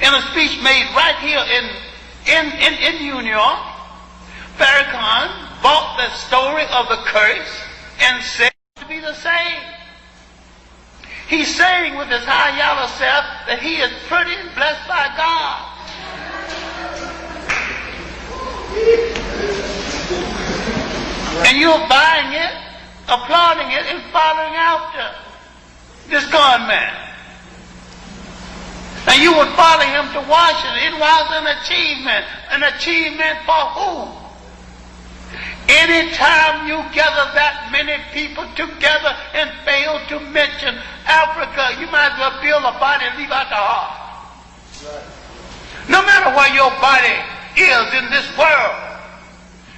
in a speech made right here in New York, Farrakhan bought the story of the curse and said to be the same. He's saying with his high yellow self that he is pretty and blessed by God. And you're buying it, applauding it, and following after this con man. And you would follow him to Washington. It was an achievement. An achievement for who? Anytime you gather that many people together and fail to mention Africa, you might as well build a body and leave out the heart. No matter where your body is in this world,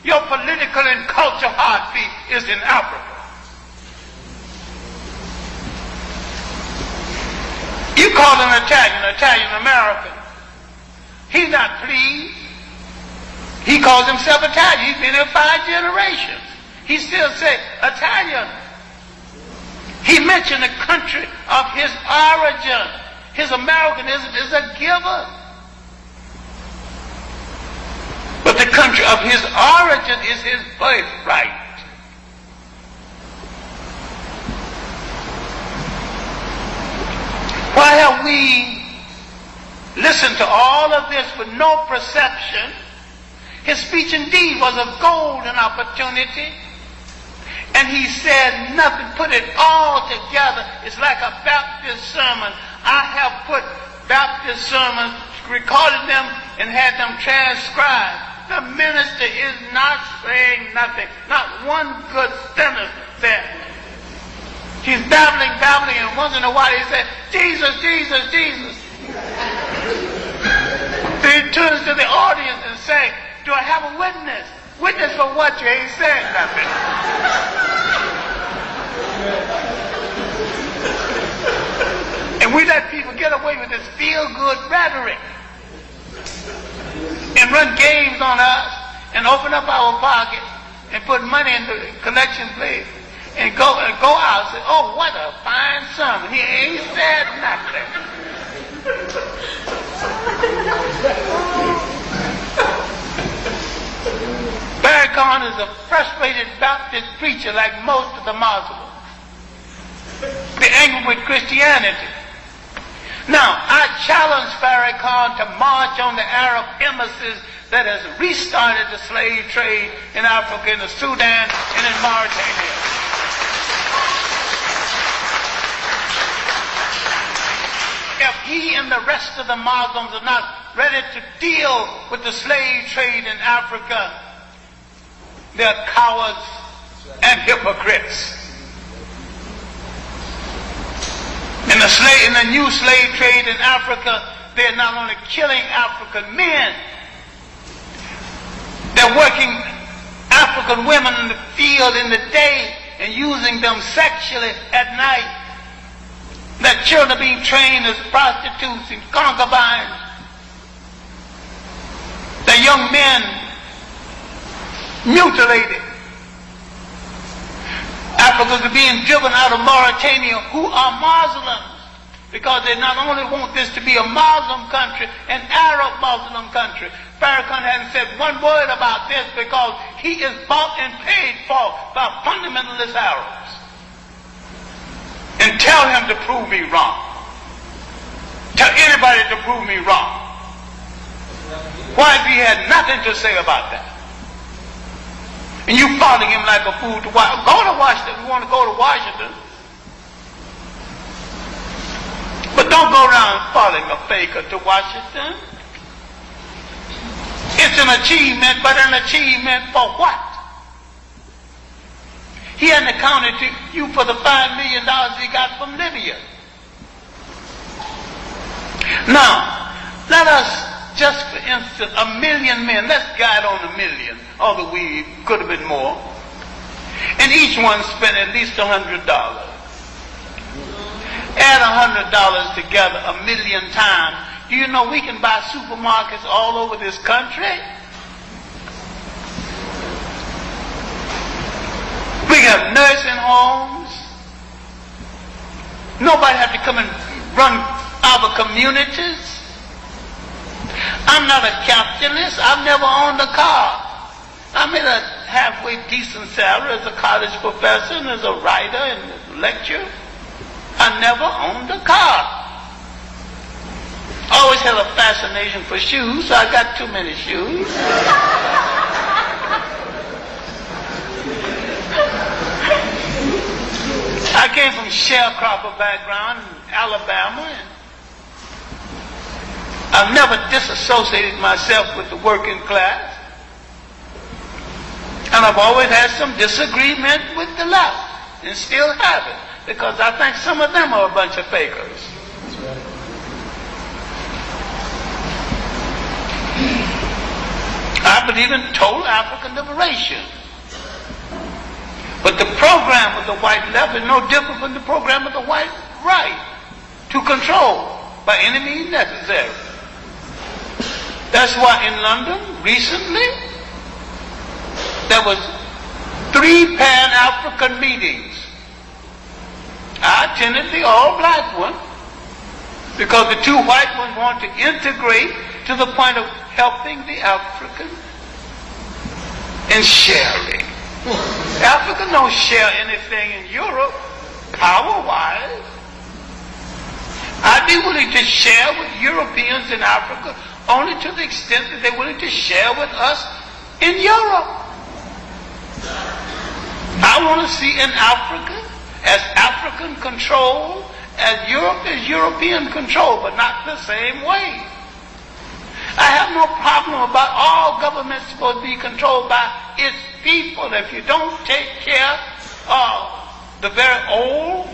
your political and cultural heartbeat is in Africa. You call him Italian American. He's not pleased. He calls himself Italian. He's been here 5 generations. He still says Italian. He mentioned the country of his origin. His Americanism is a given. But the country of his origin is his birthright. Why have we listened to all of this with no perception? His speech indeed was a golden opportunity. And he said nothing, put it all together. It's like a Baptist sermon. I have put Baptist sermons, recorded them, and had them transcribed. The minister is not saying nothing. Not one good sentence there. He's babbling, and once in a while he says, Jesus, Jesus, Jesus. So he turns to the audience and says, do I have a witness? Witness for what? You ain't said nothing. And we let people get away with this feel-good rhetoric and run games on us and open up our pockets and put money in the collection plate and go out and say, oh, what a fine sermon. He ain't said nothing. Farrakhan is a frustrated Baptist preacher like most of the Muslims. They're angry with Christianity. Now, I challenge Farrakhan to march on the Arab embassies that has restarted the slave trade in Africa, in the Sudan, and in Mauritania. If he and the rest of the Muslims are not ready to deal with the slave trade in Africa, they're cowards and hypocrites. In the new slave trade in Africa, they're not only killing African men, they're working African women in the field in the day and using them sexually at night. Their children are being trained as prostitutes and concubines. Their young men mutilated. Africans are being driven out of Mauritania who are Muslims because they not only want this to be a Muslim country, an Arab Muslim country. Farrakhan hasn't said one word about this because he is bought and paid for by fundamentalist Arabs. And tell him to prove me wrong. Tell anybody to prove me wrong. Why, if he had nothing to say about that? And you following him like a fool to Washington. Go to Washington if you want to go to Washington. But don't go around following a faker to Washington. It's an achievement, but an achievement for what? He hadn't accounted to you for the $5 million he got from Libya. Now, let us, just for instance, 1 million men, let's guide on 1 million, although we could have been more, and each one spent at least $100. Add $100 together 1 million times. Do you know we can buy supermarkets all over this country? We have nursing homes. Nobody have to come and run our communities. I'm not a capitalist. I've never owned a car. I made a halfway decent salary as a college professor and as a writer and a lecturer. I never owned a car. I always had a fascination for shoes, so I got too many shoes. I came from sharecropper background in Alabama, and I've never disassociated myself with the working class. And I've always had some disagreement with the left, and still have it, because I think some of them are a bunch of fakers. I believe in total African liberation. But the program of the white left is no different from the program of the white right, to control by any means necessary. That's why in London recently there was 3 Pan-African meetings. I attended the all-black one because the 2 white ones want to integrate to the point of helping the African and sharing. Africa don't share anything in Europe, power-wise. I'd be willing to share with Europeans in Africa only to the extent that they're willing to share with us in Europe. I want to see in Africa as African control as Europe is European control, but not the same way. I have no problem about all governments supposed to be controlled by its people. If you don't take care of the very old,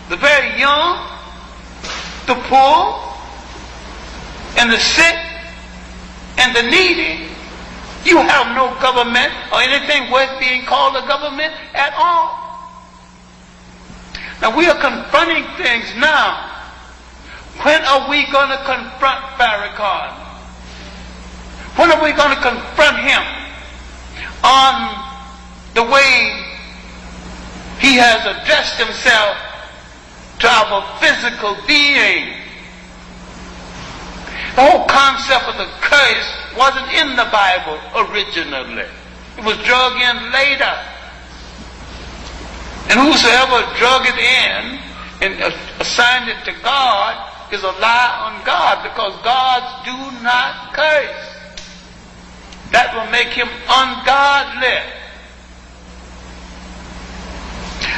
the very young, the poor, and the sick, and the needy, you have no government or anything worth being called a government at all. Now we are confronting things now. When are we going to confront Farrakhan? When are we going to confront him on the way he has addressed himself to our physical being? The whole concept of the curse wasn't in the Bible originally. It was drug in later. And whosoever drug it in and assigned it to God is a lie on God, because gods do not curse. That will make him ungodly.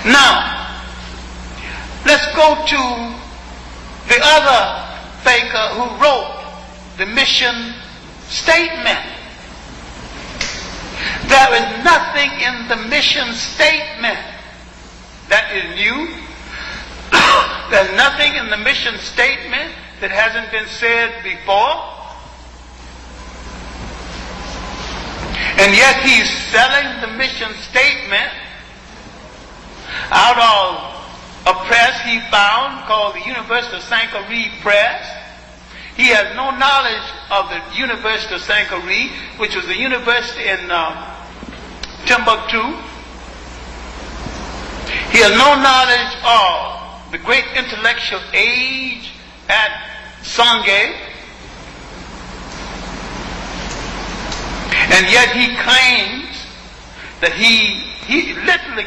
Now, let's go to the other faker who wrote the mission statement. There is nothing in the mission statement that is new. There's nothing in the mission statement that hasn't been said before. And yet he's selling the mission statement out of a press he found called the University of Sangaree Press. He has no knowledge of the University of Sangaree, which was a university in Timbuktu. He has no knowledge of the great intellectual age at Sangay. And yet he claims that he literally,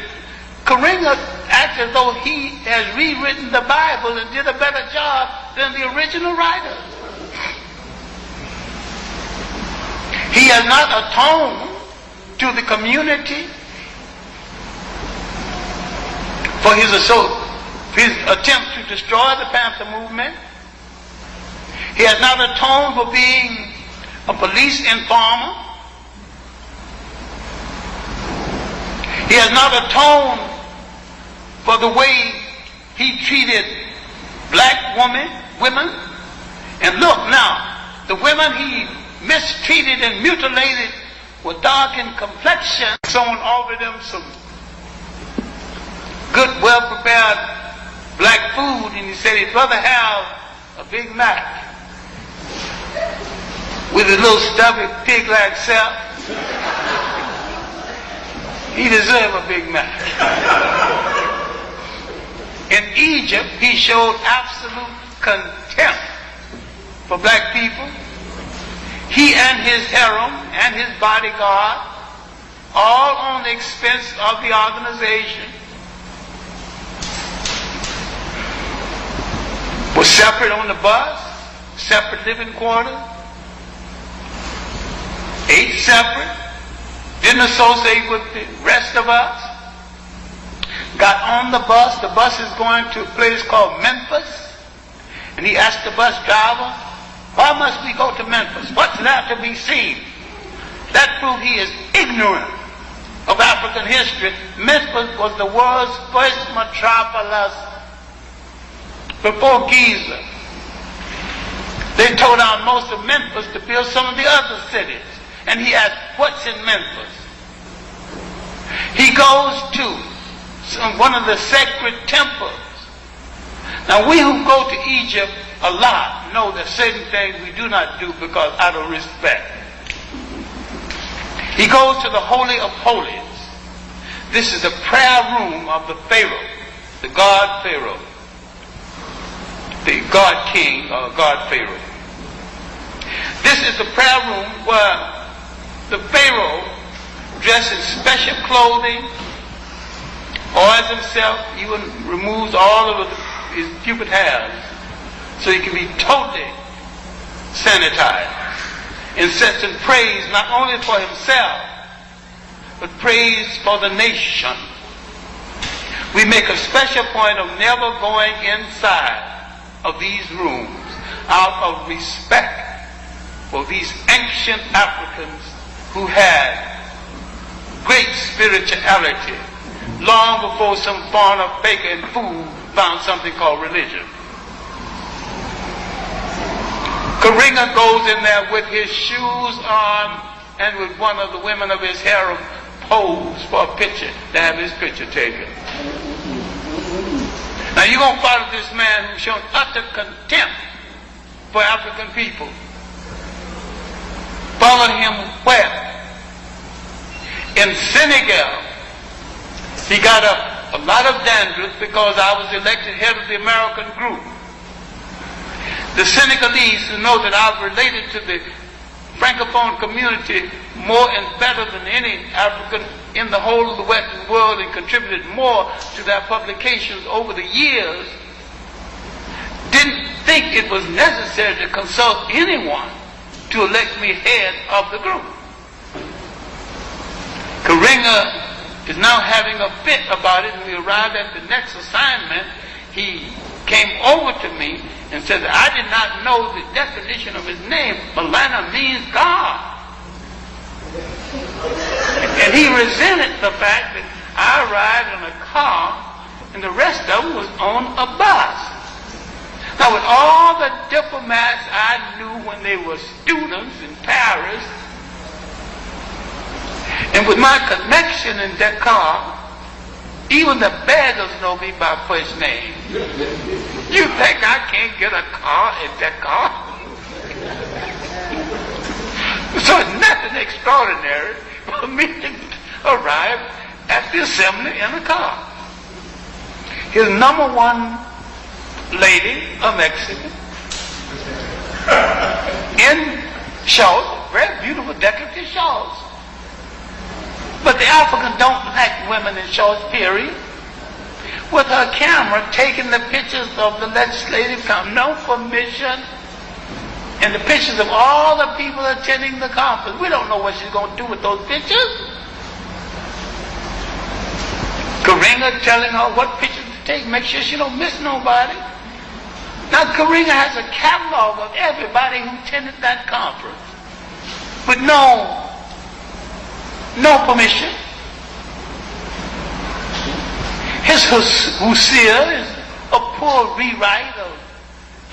Karinga acts as though he has rewritten the Bible and did a better job than the original writer. He has not atoned to the community for his attempt to destroy the Panther movement. He has not atoned for being a police informer. He has not atoned for the way he treated black women. And look now, the women he mistreated and mutilated were dark in complexion. Someone offered them some good, well-prepared black food, and he said he'd rather have a Big Mac with his little stuffy pig-like self. He deserved a Big Mac. In Egypt, he showed absolute contempt for black people. He and his harem and his bodyguard, all on the expense of the organization, was separate on the bus, separate living quarters, ate separate, didn't associate with the rest of us, got on the bus is going to a place called Memphis, and he asked the bus driver, why must we go to Memphis? What's there to be seen? That proved he is ignorant of African history. Memphis was the world's first metropolis before Giza. They tore down most of Memphis to build some of the other cities. And he asked, what's in Memphis? He goes to one of the sacred temples. Now we who go to Egypt a lot know that certain things we do not do because out of respect. He goes to the Holy of Holies. This is the prayer room of the Pharaoh, the God Pharaoh, the God King or God Pharaoh. This is the prayer room where the Pharaoh, dressed in special clothing, oils himself, even removes all of his pubic hairs so he can be totally sanitized, and sets in praise not only for himself but praise for the nation. We make a special point of never going inside of these rooms out of respect for these ancient Africans who had great spirituality long before some foreigner, baker, and fool found something called religion. Karinga goes in there with his shoes on and with one of the women of his harem pose for a picture, to have his picture taken. Now you're going to follow this man who's shown utter contempt for African people. Follow him where? In Senegal, he got a lot of dandruff because I was elected head of the American group. The Senegalese who know that I've related to the Francophone community more and better than any African in the whole of the Western world, and contributed more to their publications over the years, didn't think it was necessary to consult anyone to elect me head of the group. Karinga is now having a fit about it, and we arrived at the next assignment. He came over to me and said that I did not know the definition of his name. Malana means God. And he resented the fact that I arrived in a car and the rest of them was on a bus. Now with all the diplomats I knew when they were students in Paris, and with my connection in Dakar, even the beggars know me by first name. You think I can't get a car in Dakar? So it's nothing extraordinary for me to arrive at the assembly in a car. His number one lady, a Mexican, in shorts, very beautiful decorative shorts. But the Africans don't like women in shorts, period. With her camera taking the pictures of the legislative conference, no permission, and the pictures of all the people attending the conference. We don't know what she's going to do with those pictures. Karinga telling her what pictures to take, make sure she don't miss nobody. Now Karinga has a catalog of everybody who attended that conference, but no permission. His Hussein is a poor rewrite of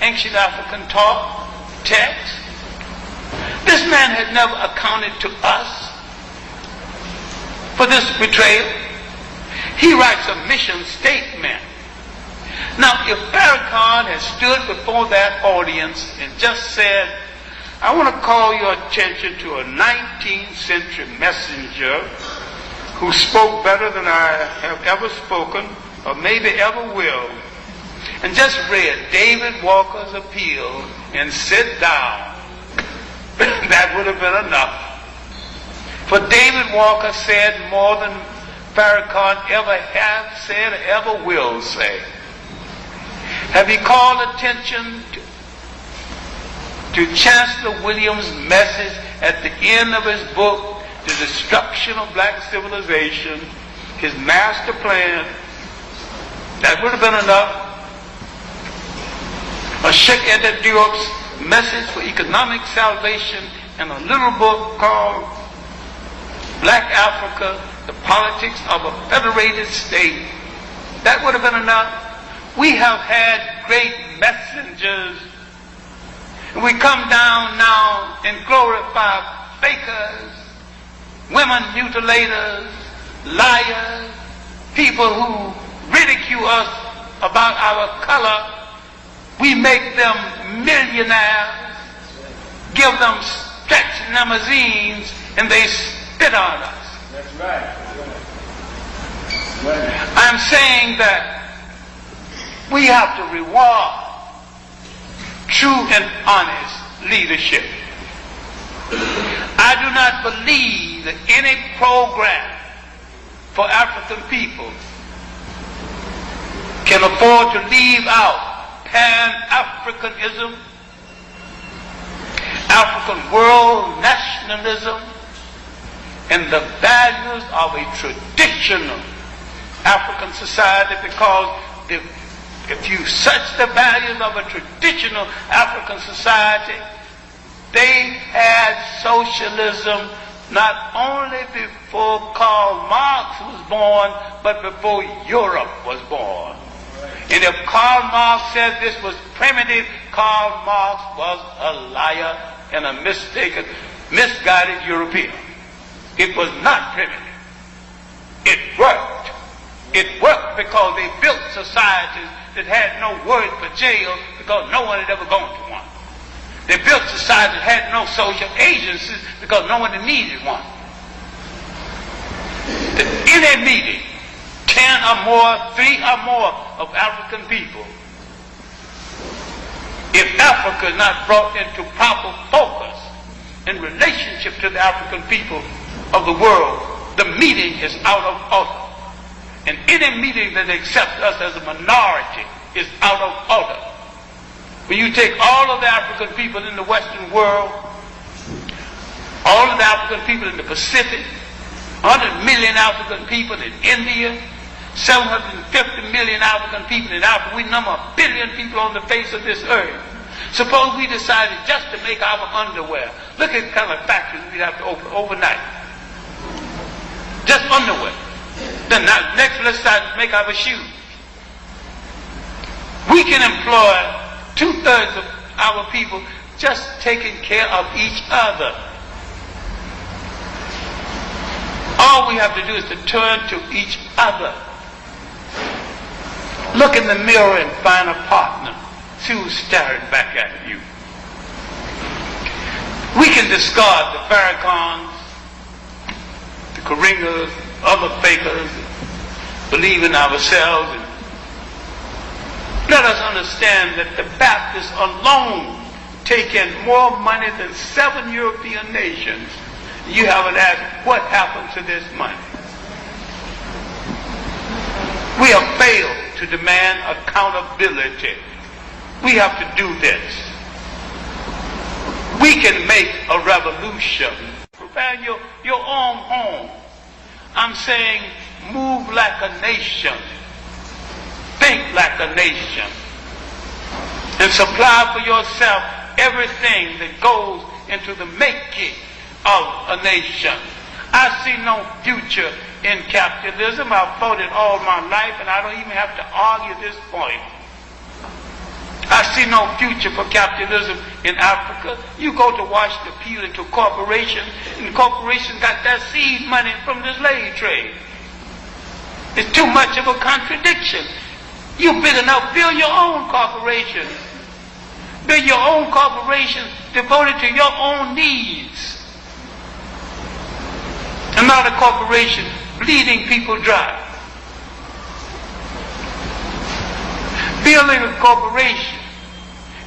ancient African talk, text. This man had never accounted to us for this betrayal. He writes a mission statement. Now, if Farrakhan had stood before that audience and just said, I want to call your attention to a 19th century messenger who spoke better than I have ever spoken or maybe ever will, and just read David Walker's appeal and sit down, that have been enough. For David Walker said more than Farrakhan ever has said or ever will say. Have he called attention to Chancellor Williams' message at the end of his book, The Destruction of Black Civilization, his master plan? That would have been enough. Or Sheikh Anta Diop's message for economic salvation and a little book called Black Africa, The Politics of a Federated State. That would have been enough. We have had great messengers. And we come down now and glorify fakers, women mutilators, liars, people who ridicule us about our color. We make them millionaires, give them stretch limousines, and they spit on us. That's right. I'm saying that we have to reward true and honest leadership. I do not believe that any program for African people can afford to leave out Pan-Africanism, African world nationalism, and the values of a traditional African society, because if you search the values of a traditional African society, they had socialism not only before Karl Marx was born, but before Europe was born. And if Karl Marx said this was primitive, Karl Marx was a liar and a mistaken, misguided European. It was not primitive. It worked. It worked because they built societies that had no word for jail because no one had ever gone to one. They built societies that had no social agencies because no one needed one. In a meeting, 10 or more, 3 or more of African people, if Africa is not brought into proper focus in relationship to the African people of the world, the meeting is out of order. And any meeting that accepts us as a minority is out of order. When you take all of the African people in the Western world, all of the African people in the Pacific, 100 million African people in India, 750 million African people in Africa, we number 1 billion people on the face of this earth. Suppose we decided just to make our underwear. Look at the kind of factories we'd have to open overnight. Just underwear. Then next let's start to make our shoes. We can employ 2/3 of our people just taking care of each other. All we have to do is to turn to each other. Look in the mirror and find a partner. See who's staring back at you. We can discard the Farrakhans, the Karingas, other fakers, believe in ourselves. And let us understand that the Baptists alone take in more money than 7 European nations. You haven't asked what happened to this money. We have failed to demand accountability. We have to do this. We can make a revolution. Prepare your own home. I'm saying move like a nation. Think like a nation. And supply for yourself everything that goes into the making of a nation. I see no future in capitalism. I've fought it all my life, and I don't even have to argue this point. I see no future for capitalism in Africa. You go to Washington, appeal into corporations, and the corporations got their seed money from the slave trade. It's too much of a contradiction. You big enough, build your own corporation. Build your own corporation devoted to your own needs. And not a corporation bleeding people dry. Building a corporation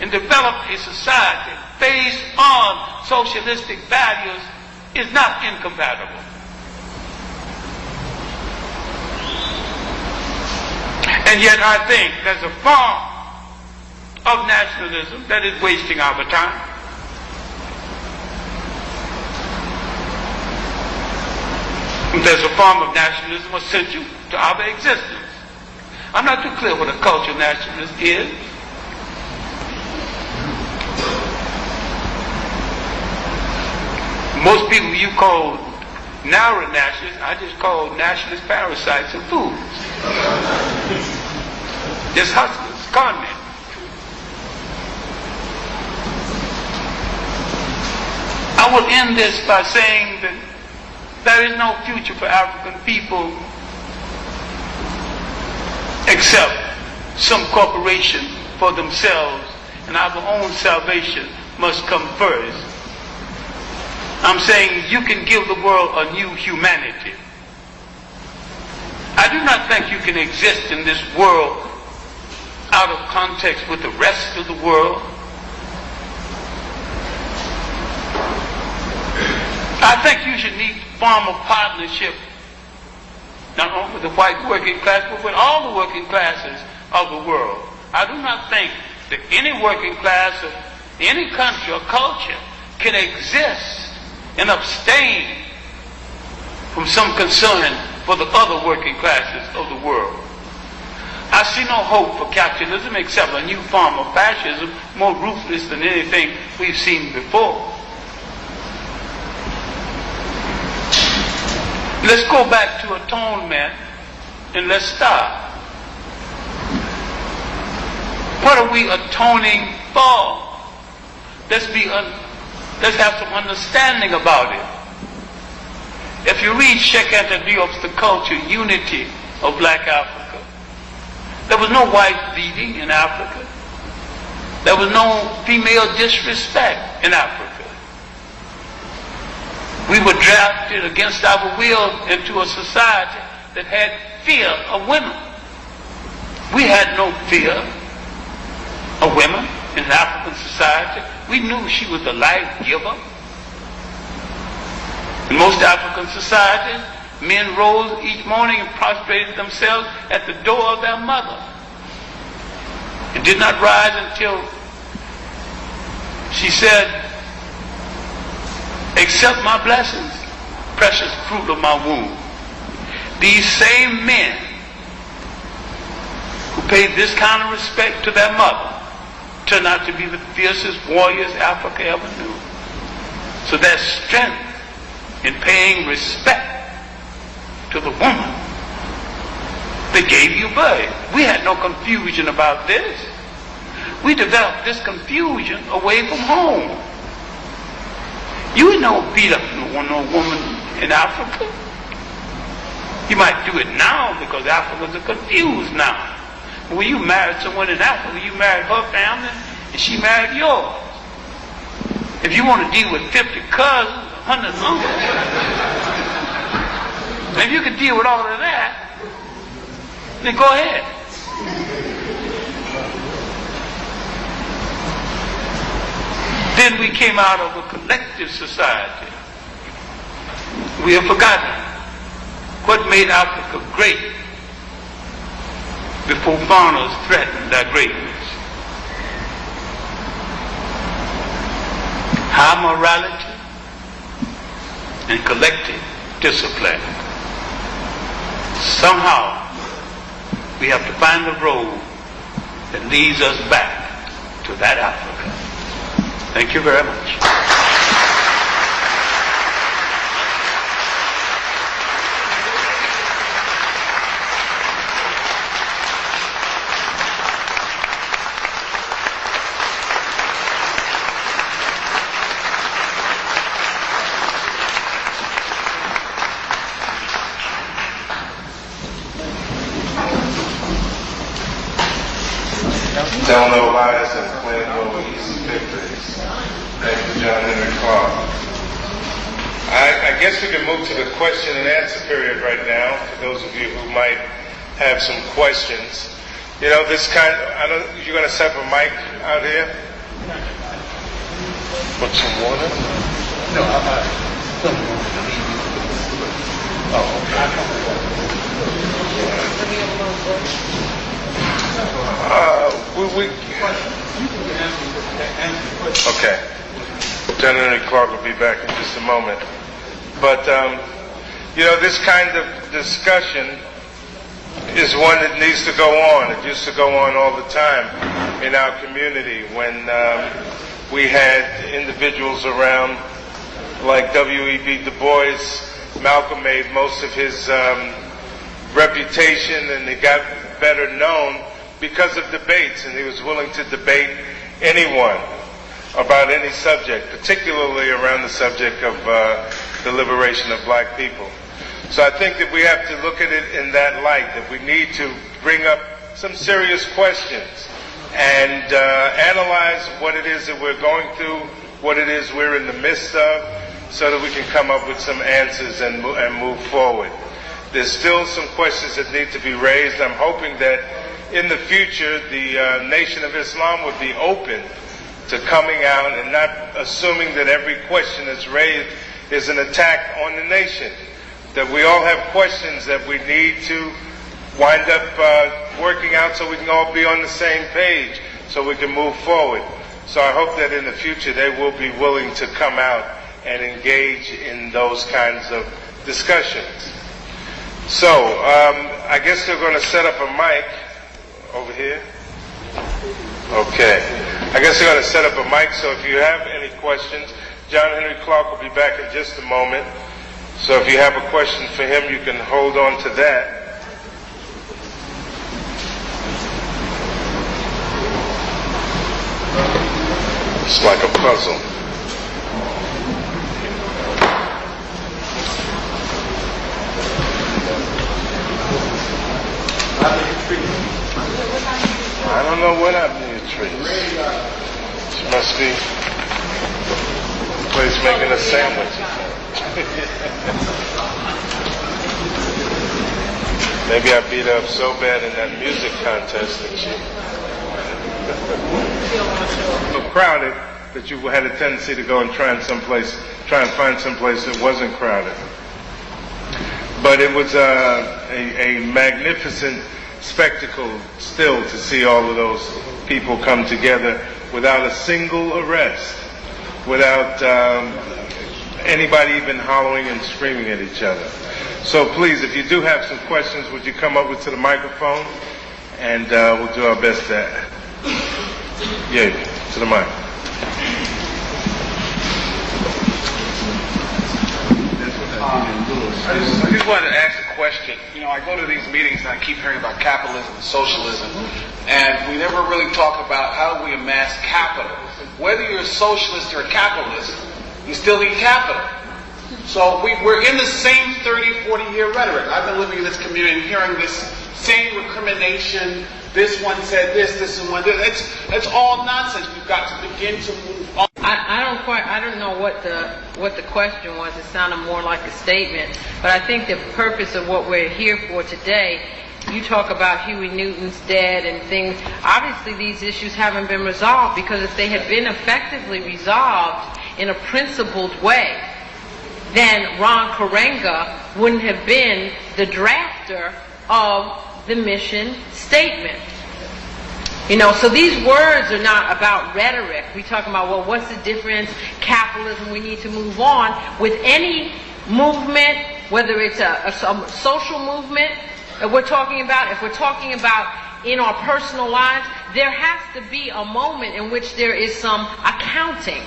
and develop a society based on socialistic values is not incompatible. And yet I think there's a form of nationalism that is wasting our time. There's a form of nationalism essential to our existence. I'm not too clear what a cultural nationalist is. Most people you call narrow nationalists, I just call nationalist parasites and fools. Just hustlers, con men. I will end this by saying that there is no future for African people except some corporation for themselves, and our own salvation must come first. I'm saying you can give the world a new humanity. I do not think you can exist in this world out of context with the rest of the world. I think you should need form of partnership, not only with the white working class, but with all the working classes of the world. I do not think that any working class of any country or culture can exist and abstain from some concern for the other working classes of the world. I see no hope for capitalism except a new form of fascism, more ruthless than anything we've seen before. Let's go back to atonement and let's start. What are we atoning for? Let's have some understanding about it. If you read Sheikh Anta Diop's The Culture, Unity of Black Africa, there was no white beating in Africa. There was no female disrespect in Africa. We were drafted against our will into a society that had fear of women. We had no fear of women in African society. We knew she was the life giver. In most African societies, men rose each morning and prostrated themselves at the door of their mother and did not rise until she said, "Accept my blessings, precious fruit of my womb." These same men who paid this kind of respect to their mother turned out to be the fiercest warriors Africa ever knew. So there's strength in paying respect to the woman that gave you birth. We had no confusion about this. We developed this confusion away from home. You would never beat up no woman in Africa. You might do it now because Africans are confused now. When you married someone in Africa, you married her family and she married yours. If you want to deal with 50 cousins, 100 uncles, if you can deal with all of that, then go ahead. Then we came out of a collective society. We have forgotten what made Africa great before foreigners threatened their greatness. High morality and collective discipline. Somehow we have to find the road that leads us back to that Africa. Thank you very much. Download lives and claim no easy victories. Thank you, John Henrik Clarke. I guess we can move to the question and answer period right now, for those of you who might have some questions. You know, this kind of, you're going to set up a mic out here? Want some water? Okay. John Henrik Clarke will be back in just a moment. But, this kind of discussion is one that needs to go on. It used to go on all the time in our community when we had individuals around like W.E.B. Du Bois. Malcolm made most of his reputation, and he got better known because of debates, and he was willing to debate anyone about any subject, particularly around the subject of the liberation of black people. So I think that we have to look at it in that light, that we need to bring up some serious questions and analyze what it is that we're going through, what it is we're in the midst of, so that we can come up with some answers and move forward. There's still some questions that need to be raised. I'm hoping that in the future the Nation of Islam would be open to coming out and not assuming that every question that's raised is an attack on the nation. That we all have questions that we need to wind up working out so we can all be on the same page, so we can move forward. So I hope that in the future they will be willing to come out and engage in those kinds of discussions. So I guess they're going to set up a mic over here. Okay. I guess they're going to set up a mic, so if you have any questions, John Henrik Clarke will be back in just a moment. So if you have a question for him, you can hold on to that. It's like a puzzle. I don't know what happened to your trees. She must be the place making a sandwich. Maybe I beat her up so bad in that music contest that she so crowded that you had a tendency to go and try and find someplace that wasn't crowded. But it was a magnificent spectacle still to see all of those people come together without a single arrest, without anybody even hollering and screaming at each other. So please, if you do have some questions, would you come over to the microphone, and we'll do our best to to the mic. I just wanted to ask a question. I go to these meetings and I keep hearing about capitalism and socialism, and we never really talk about how do we amass capital. Whether you're a socialist or a capitalist, you still need capital. So we're in the same 30, 40-year rhetoric. I've been living in this community and hearing this same recrimination. This one said this one did. It's all nonsense. We've got to begin to move on. I don't know what the question was. It sounded more like a statement. But I think the purpose of what we're here for today, you talk about Huey Newton's dead and things. Obviously these issues haven't been resolved, because if they had been effectively resolved in a principled way, then Ron Karenga wouldn't have been the drafter of the mission statement. So these words are not about rhetoric. We talk about, well, what's the difference? Capitalism, we need to move on. With any movement, whether it's a social movement that we're talking about, if we're talking about in our personal lives, there has to be a moment in which there is some accounting,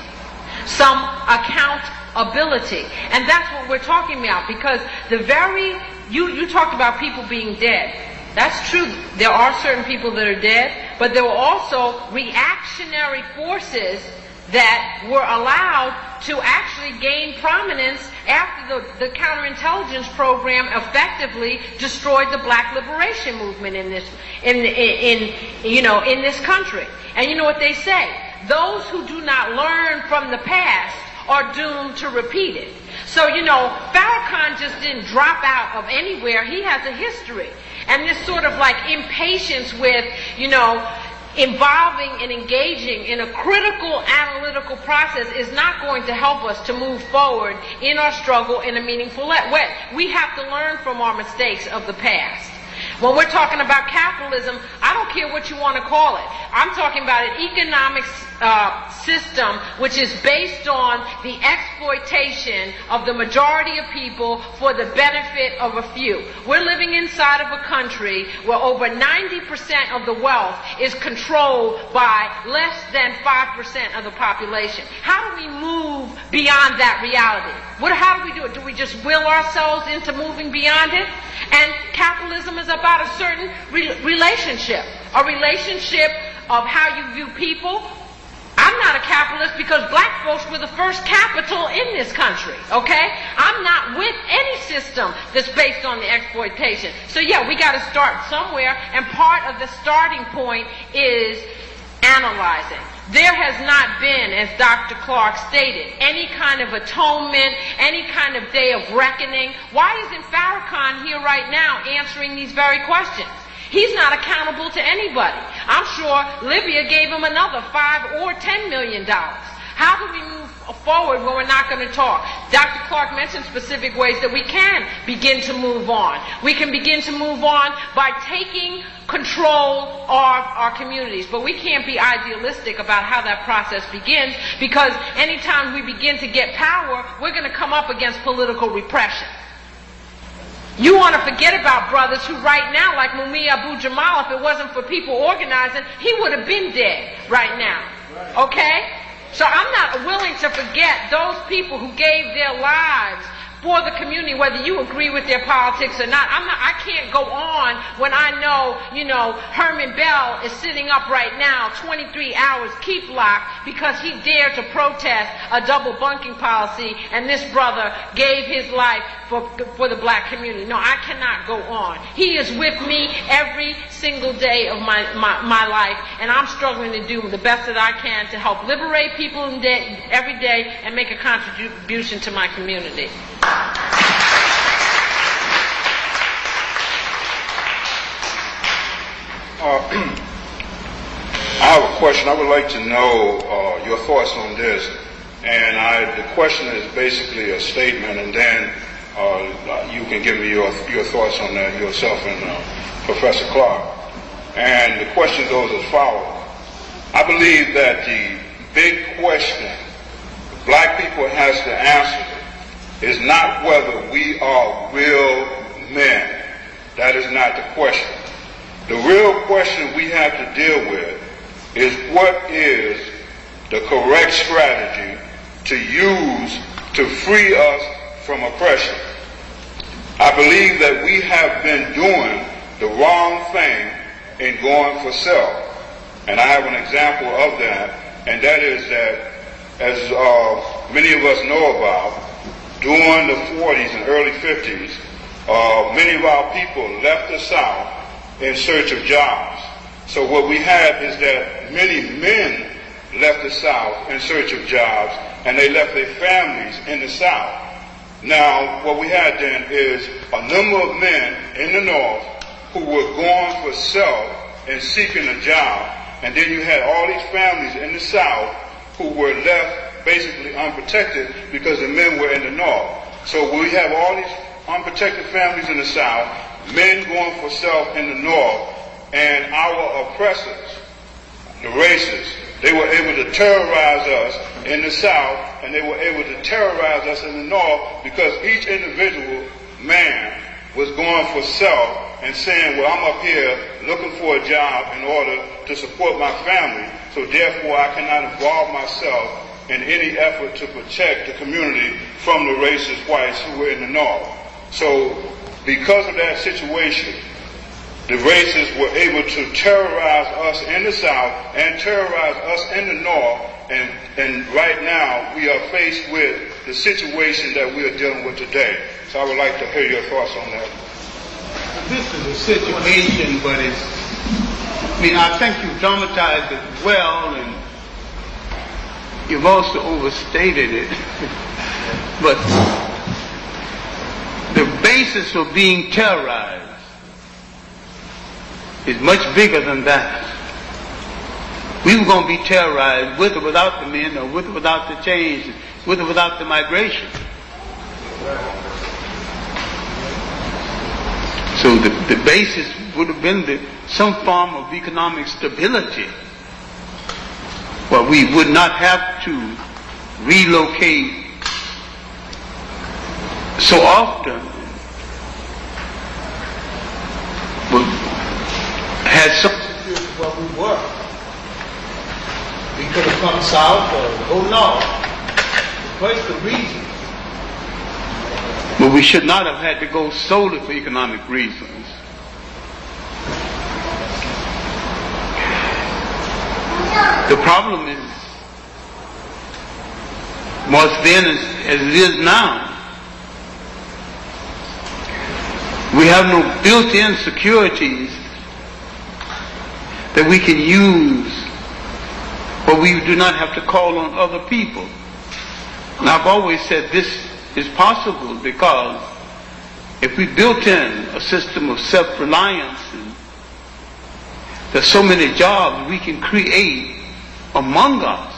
some accountability. And that's what we're talking about, because you talked about people being dead. That's true. There are certain people that are dead, but there were also reactionary forces that were allowed to actually gain prominence after the counterintelligence program effectively destroyed the black liberation movement in this country. And you know what they say? Those who do not learn from the past are doomed to repeat it. So, Farrakhan just didn't drop out of anywhere. He has a history. And this sort of like impatience with, involving and engaging in a critical analytical process is not going to help us to move forward in our struggle in a meaningful way. We have to learn from our mistakes of the past. When we're talking about capitalism, I don't care what you want to call it. I'm talking about an economic system which is based on the exploitation of the majority of people for the benefit of a few. We're living inside of a country where over 90% of the wealth is controlled by less than 5% of the population. How do we move beyond that reality? How do we do it? Do we just will ourselves into moving beyond it? And capitalism is about a certain relationship, a relationship of how you view people. I'm not a capitalist because black folks were the first capital in this country, okay? I'm not with any system that's based on the exploitation. So yeah, we got to start somewhere, and part of the starting point is analyzing. There has not been, as Dr. Clarke stated, any kind of atonement, any kind of day of reckoning. Why isn't Farrakhan here right now answering these very questions? He's not accountable to anybody. I'm sure Libya gave him another $5 or $10 million. How do we move forward when we're not going to talk? Dr. Clarke mentioned specific ways that we can begin to move on. We can begin to move on by taking control of our communities. But we can't be idealistic about how that process begins, because anytime we begin to get power, we're going to come up against political repression. You want to forget about brothers who right now, like Mumia Abu-Jamal, if it wasn't for people organizing, he would have been dead right now. Okay? So I'm not willing to forget those people who gave their lives for the community, whether you agree with their politics or not. I can't go on when I know, Herman Bell is sitting up right now, 23 hours keep locked, because he dared to protest a double bunking policy, and this brother gave his life for the black community. No, I cannot go on. He is with me every single day of my life, and I'm struggling to do the best that I can to help liberate people every day and make a contribution to my community. I have a question. I would like to know your thoughts on this. And the question is basically a statement, and then you can give me your thoughts on that yourself and Professor Clarke. And the question goes as follows. I believe that the big question black people has to answer is not whether we are real men. That is not the question. The real question we have to deal with is what is the correct strategy to use to free us from oppression. I believe that we have been doing the wrong thing in going for self. And I have an example of that, and that is that, as many of us know about, during the 40s and early 50s, many of our people left the South in search of jobs. So what we had is that many men left the South in search of jobs, and they left their families in the South. Now, what we had then is a number of men in the North who were going for self and seeking a job, and then you had all these families in the South who were left basically unprotected because the men were in the North. So we have all these unprotected families in the South, men going for self in the North, and our oppressors, the racists, they were able to terrorize us in the South, and they were able to terrorize us in the North because each individual man was going for self and saying, well, I'm up here looking for a job in order to support my family, so therefore I cannot involve myself in any effort to protect the community from the racist whites who were in the North. So because of that situation, the racists were able to terrorize us in the South and terrorize us in the North, and right now we are faced with the situation that we are dealing with today. So I would like to hear your thoughts on that. This is a situation, but I think you've dramatized it well, and you've also overstated it. But the basis for being terrorized is much bigger than that. we were going to be terrorized with or without the men, or with or without the change, with or without the migration. So the basis would have been some form of economic stability, where we would not have to relocate so often. We had something to do with what we were. We could have come south or go north. What's the reason? But we should not have had to go solely for economic reasons. The problem is, was then as it is now, we have no built-in securities that we can use, but we do not have to call on other people. And I've always said this is possible because if we built in a system of self-reliance, and there's so many jobs we can create among us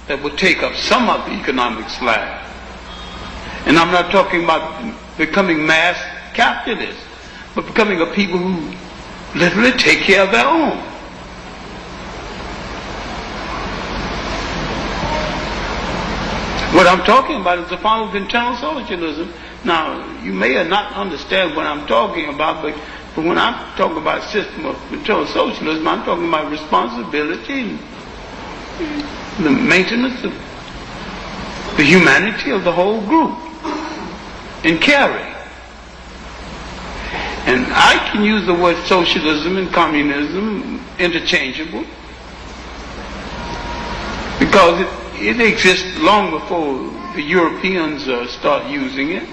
that would take up some of the economic slack. And I'm not talking about becoming mass capitalists, but becoming a people who literally take care of their own. What I'm talking about is the form of internal socialism. Now, you may not understand what I'm talking about, but when I'm talking about a system of internal socialism, I'm talking about responsibility and the maintenance of the humanity of the whole group and caring. And I can use the word socialism and communism interchangeable because it exists long before the Europeans start using it.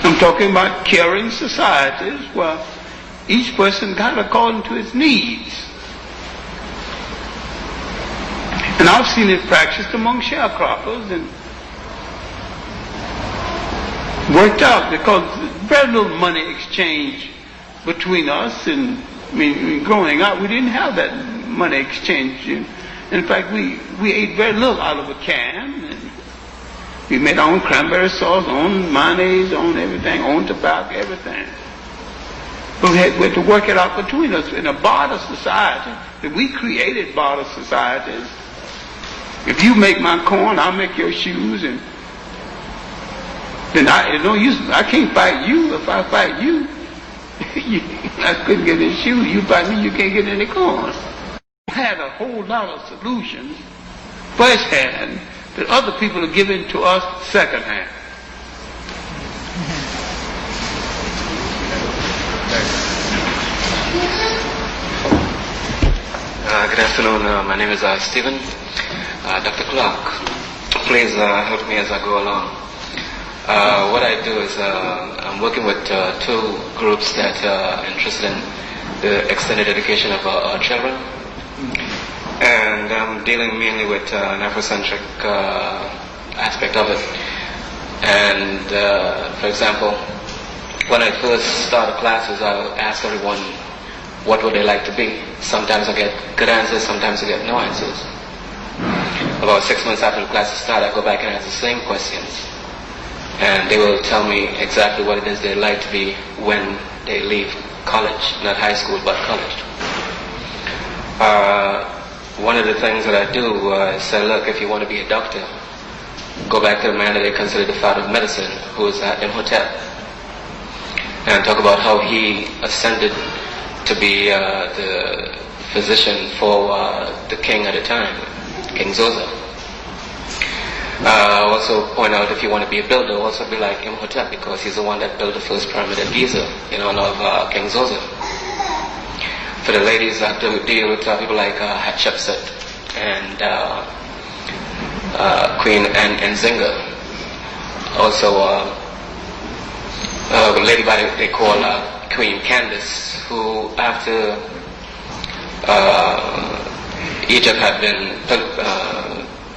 I'm talking about caring societies where each person got according to his needs. And I've seen it practiced among sharecroppers and worked out because very little money exchange between us. And I mean, growing up, we didn't have that money exchange. In fact, we ate very little out of a can. And we made our own cranberry sauce, own mayonnaise, own everything, own tobacco, everything. But we had to work it out between us in a barter society. That we created barter societies. If you make my corn, I'll make your shoes, and then I can't fight you. If I fight you, I couldn't get any shoes. You fight me, you can't get any corn. Had a whole lot of solutions firsthand that other people are giving to us secondhand. Good afternoon. My name is Stephen. Dr. Clarke, please help me as I go along. What I do is I'm working with two groups that are interested in the extended education of our children. And I'm dealing mainly with an Afrocentric aspect of it. And for example, when I first started classes, I would ask everyone what would they like to be. Sometimes I get good answers, sometimes I get no answers. About 6 months after the classes start, I go back and ask the same questions. And they will tell me exactly what it is they'd like to be when they leave college. Not high school, but college. One of the things that I do is say, look, if you want to be a doctor, go back to the man that they consider the father of medicine, who is Imhotep, and talk about how he ascended to be the physician for the king at the time, King Zosa. Also point out, if you want to be a builder, also be like Imhotep, because he's the one that built the first pyramid at Giza in honor of King Zosa. For the ladies, I have to deal with people like Hatshepsut and Queen Nzinga. Also, a lady by they call Queen Candace, who after Egypt had been,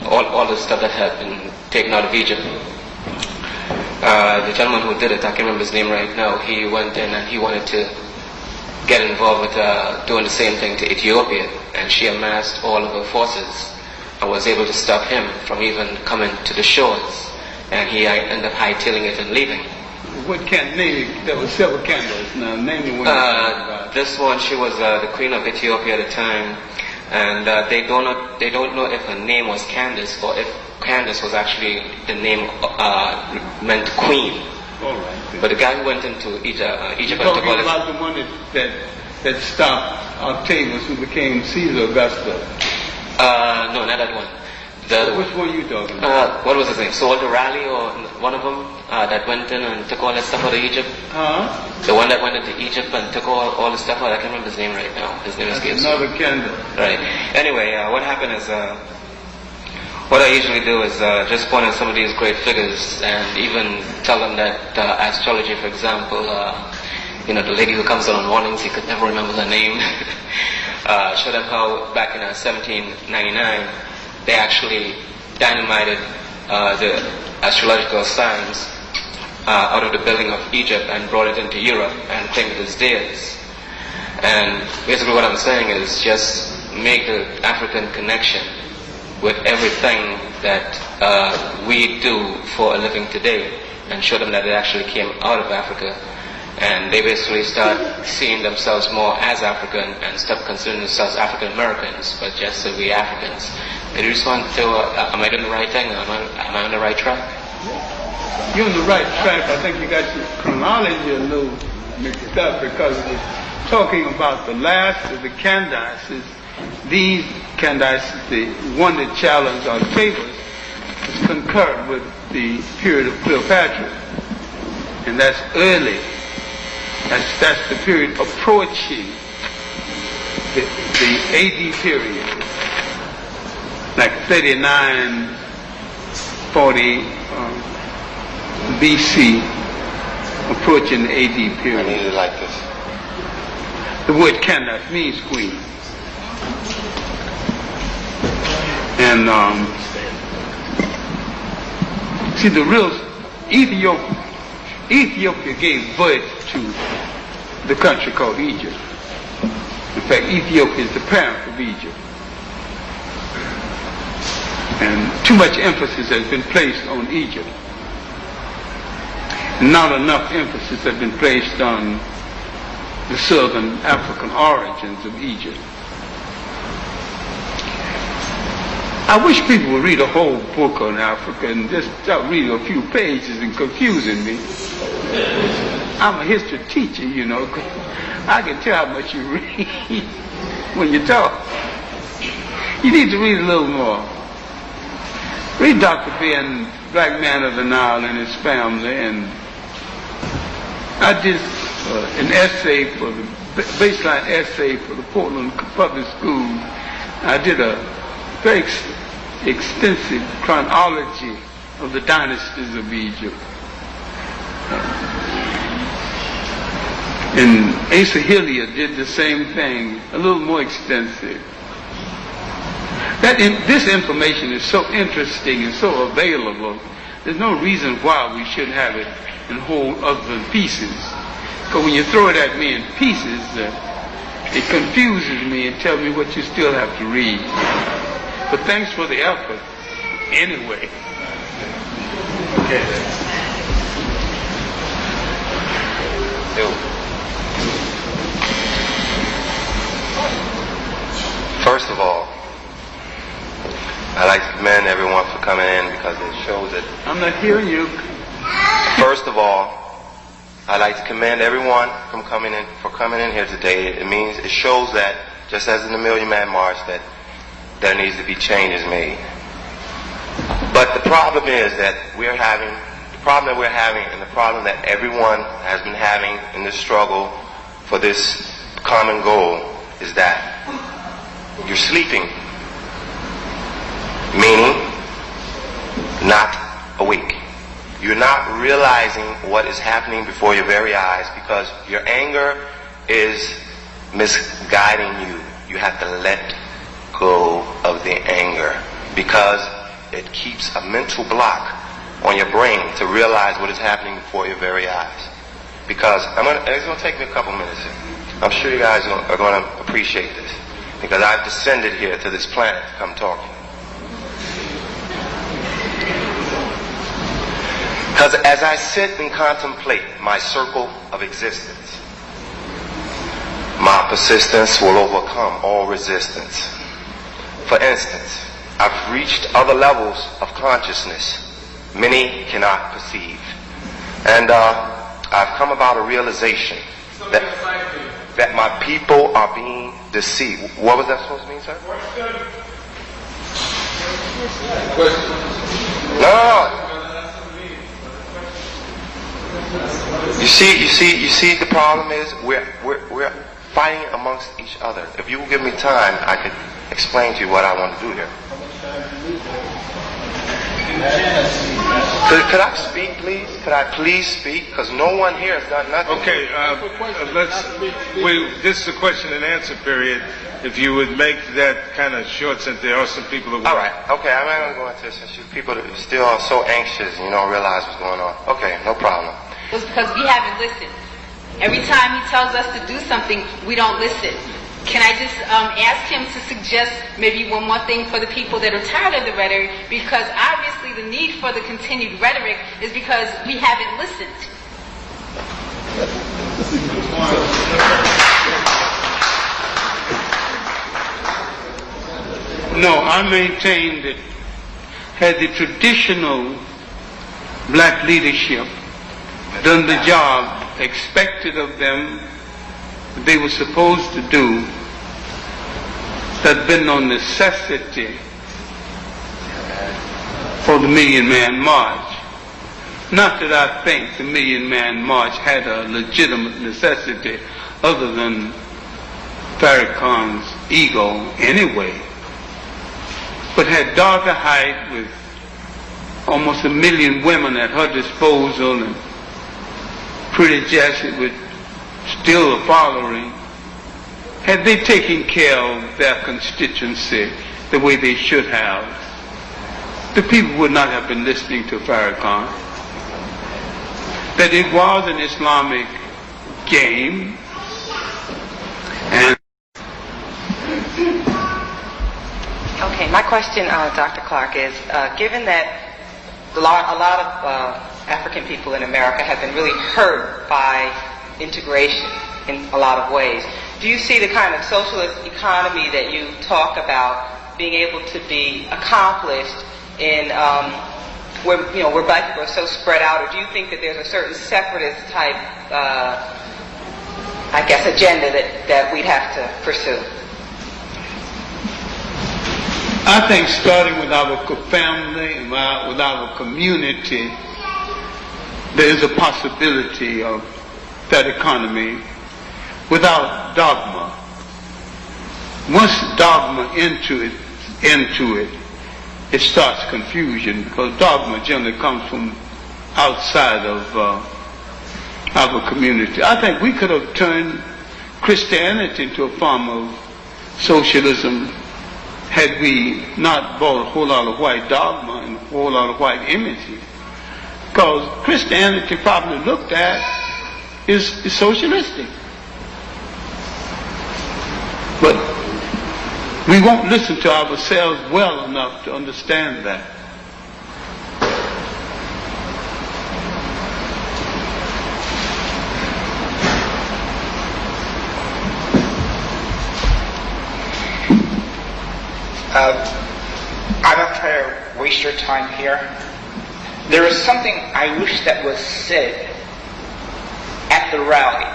all the stuff that had been taken out of Egypt, the gentleman who did it, I can't remember his name right now, he went in and he wanted to get involved with doing the same thing to Ethiopia, and she amassed all of her forces and was able to stop him from even coming to the shores, and he ended up hightailing it and leaving. What can name it? There were several candles. Now name the one. This one, she was the queen of Ethiopia at the time, and they don't know if her name was Candace or if Candace was actually the name meant queen. All right. But the guy who went into Egypt You're talking about the one that stopped Octavius, who became Caesar Augustus. No, not that one. Which one are you talking about? What was his name? Walter Raleigh, or one of them that went in and took all that stuff out of Egypt? The one that went into Egypt and took all the stuff out. I can't remember his name right now. His name escapes me. Another candle. Right. Anyway, what happened is, what I usually do is just point out some of these great figures and even tell them that astrology, for example, the lady who comes out on warnings, he could never remember her name. Show them how back in 1799, they actually dynamited the astrological signs out of the building of Egypt and brought it into Europe and claimed it as theirs. And basically what I'm saying is just make the African connection with everything that we do for a living today and show them that it actually came out of Africa. And they basically start seeing themselves more as African and stop considering themselves African Americans, but just to be Africans. Did you respond to, am I doing the right thing? Am I on the right track? You're on the right track. I think you got your chronology a little mixed up because it was talking about the last of the Candaces. These Candaces, the one that challenged Octavius, was concurrent with the period of Cleopatra. And that's early. That's the period approaching the AD period, like 39, 40 BC, approaching the AD period. I need it like this. The word Candace means queen. And see, the real Ethiopia gave birth to the country called Egypt. In fact, Ethiopia is the parent of Egypt. And too much emphasis has been placed on Egypt. Not enough emphasis has been placed on the southern African origins of Egypt. I wish people would read a whole book on Africa and just start reading a few pages and confusing me. I'm a history teacher, you know. I can tell how much you read when you talk. You need to read a little more. Read Dr. Ben, Black Man of the Nile, and his family, and I did an essay for the baseline essay for the Portland Public Schools. I did a very extensive chronology of the dynasties of Egypt. And Asa Hilliard did the same thing, a little more extensive. This information is so interesting and so available, there's no reason why we shouldn't have it in whole other pieces. Because when you throw it at me in pieces, it confuses me and tells me what you still have to read. But thanks for the effort, anyway. Okay. First of all, I'd like to commend everyone for coming in because it shows that... I'm not hearing you. First of all, I'd like to commend everyone for coming in here today. It shows that, just as in the Million Man March, that there needs to be changes made. But the problem is that the problem that everyone has been having in this struggle for this common goal is that you're sleeping, meaning not awake. You're not realizing what is happening before your very eyes because your anger is misguiding you. You have to let go of the anger because it keeps a mental block on your brain to realize what is happening before your very eyes. Because it's going to take me a couple minutes. I'm sure you guys are going to appreciate this. because I've descended here to this planet to come talk to you. Because as I sit and contemplate my circle of existence, my persistence will overcome all resistance. For instance, I've reached other levels of consciousness many cannot perceive. And I've come about a realization that my people are being deceived. What was that supposed to mean, sir? No. You see the problem is we're fighting amongst each other. If you will give me time, I could explain to you what I want to do here. Could I speak, please? Could I please speak? Because no one here has done nothing. Okay, this is a question and answer period. If you would make that kind of short, since there are some people that... All right, okay, I'm not going to go into this since you people are still so anxious and you don't realize what's going on. Okay, no problem. It was because we haven't listened. Every time he tells us to do something, we don't listen. Can I just ask him to suggest maybe one more thing for the people that are tired of the rhetoric? Because obviously the need for the continued rhetoric is because we haven't listened. No, I maintain that had the traditional black leadership done the job expected of them they were supposed to do, there'd been no necessity for the Million Man March. Not that I think the Million Man March had a legitimate necessity other than Farrakhan's ego anyway, but had Darker Height with almost 1 million women at her disposal and Pretty Jessie with still a following, had they taken care of their constituency the way they should have, the people would not have been listening to Farrakhan. That it was an Islamic game, and okay, my question, Dr. Clarke, is given that a lot of African people in America have been really hurt by integration in a lot of ways, do you see the kind of socialist economy that you talk about being able to be accomplished in where black people are so spread out, or do you think that there's a certain separatist type agenda that we'd have to pursue? I think starting with our family and with our community, there is a possibility of that economy without dogma. Once dogma into it, it starts confusion, because dogma generally comes from outside of our community. I think we could have turned Christianity into a form of socialism had we not bought a whole lot of white dogma and a whole lot of white images. Because Christianity probably looked at is socialistic. But we won't listen to ourselves well enough to understand that. I'm not trying to waste your time here. There is something I wish that was said at the rally.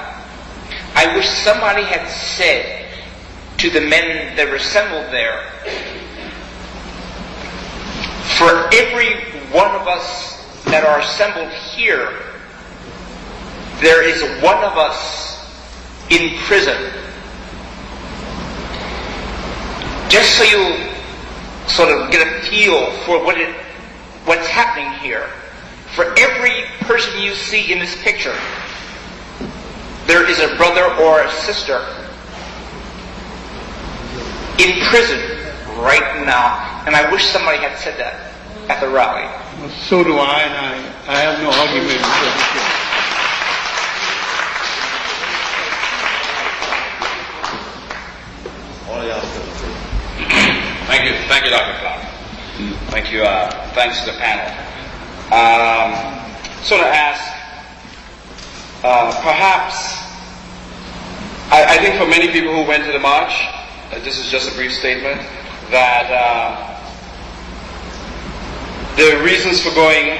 I wish somebody had said to the men that were assembled there, for every one of us that are assembled here, there is one of us in prison. Just so you sort of get a feel for what's happening here. For every person you see in this picture, there is a brother or a sister in prison right now. And I wish somebody had said that at the rally. Well, so do I, and I have no argument with that. All y'all Thank you, Dr. Clarke. Thank you. Thanks to the panel. So to ask, perhaps, I think for many people who went to the march, this is just a brief statement, that the reasons for going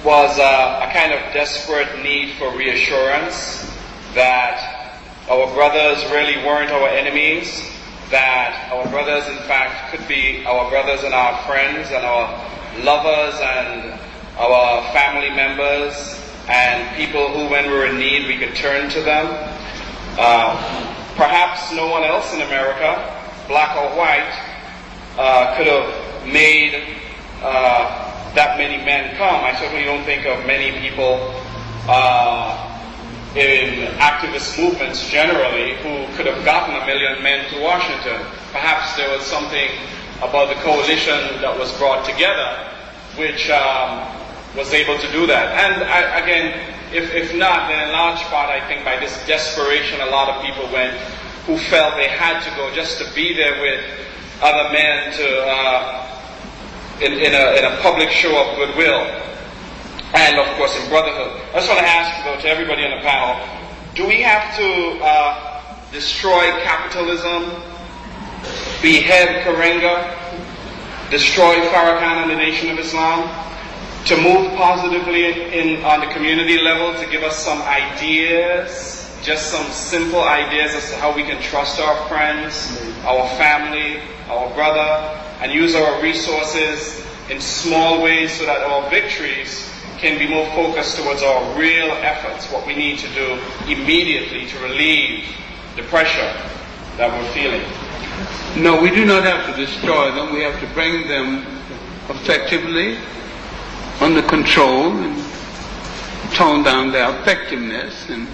was a kind of desperate need for reassurance that our brothers really weren't our enemies, that our brothers in fact could be our brothers and our friends and our lovers and our family members and people who, when we're in need, we could turn to them. Perhaps no one else in America, black or white, could have made that many men come. I certainly don't think of many people in activist movements generally who could have gotten 1 million men to Washington. Perhaps there was something about the coalition that was brought together which was able to do that. And again, if not, then in large part I think by this desperation a lot of people went who felt they had to go just to be there with other men to in a public show of goodwill, and of course in brotherhood. I just want to ask, though, to everybody on the panel, do we have to destroy capitalism, behead Karenga, destroy Farrakhan and the Nation of Islam, to move positively on the community level, to give us some ideas, just some simple ideas as to how we can trust our friends, our family, our brother, and use our resources in small ways so that our victories can be more focused towards our real efforts, what we need to do immediately to relieve the pressure that we're feeling. No, we do not have to destroy them. We have to bring them effectively under control and tone down their effectiveness and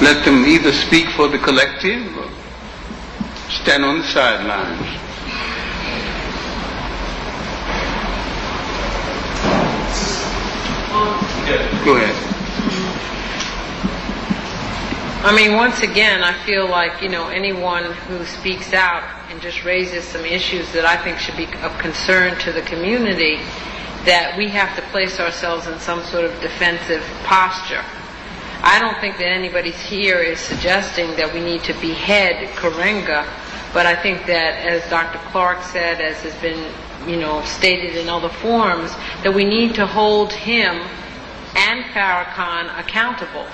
let them either speak for the collective or stand on the sidelines. Go ahead. I mean, once again, I feel like, anyone who speaks out and just raises some issues that I think should be of concern to the community, that we have to place ourselves in some sort of defensive posture. I don't think that anybody here is suggesting that we need to behead Karenga, but I think that, as Dr. Clarke said, as has been, stated in other forums, that we need to hold him and Farrakhan accountable.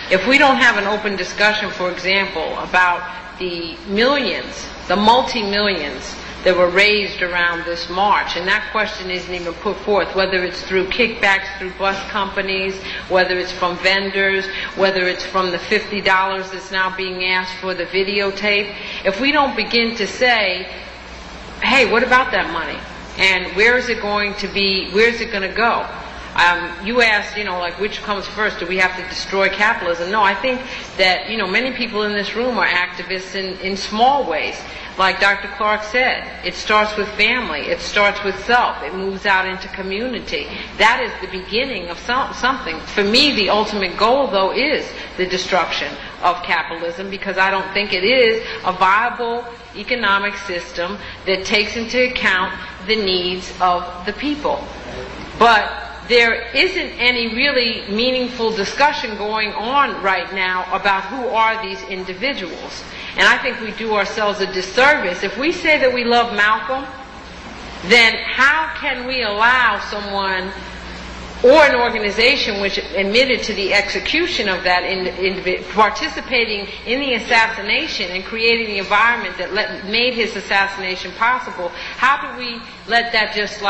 If we don't have an open discussion, for example, about the millions, the multi-millions that were raised around this march, and that question isn't even put forth, whether it's through kickbacks through bus companies, whether it's from vendors, whether it's from the $50 that's now being asked for the videotape. If we don't begin to say, hey, what about that money? And where is it going to be, where is it going to go? You asked, which comes first? Do we have to destroy capitalism? No, I think that, many people in this room are activists in small ways. Like Dr. Clarke said, it starts with family. It starts with self. It moves out into community. That is the beginning of something. For me, the ultimate goal, though, is the destruction of capitalism, because I don't think it is a viable economic system that takes into account the needs of the people. But there isn't any really meaningful discussion going on right now about who are these individuals. And I think we do ourselves a disservice. If we say that we love Malcolm, then how can we allow someone or an organization which admitted to the execution of that individual, participating in the assassination and creating the environment that made his assassination possible, how do we let that just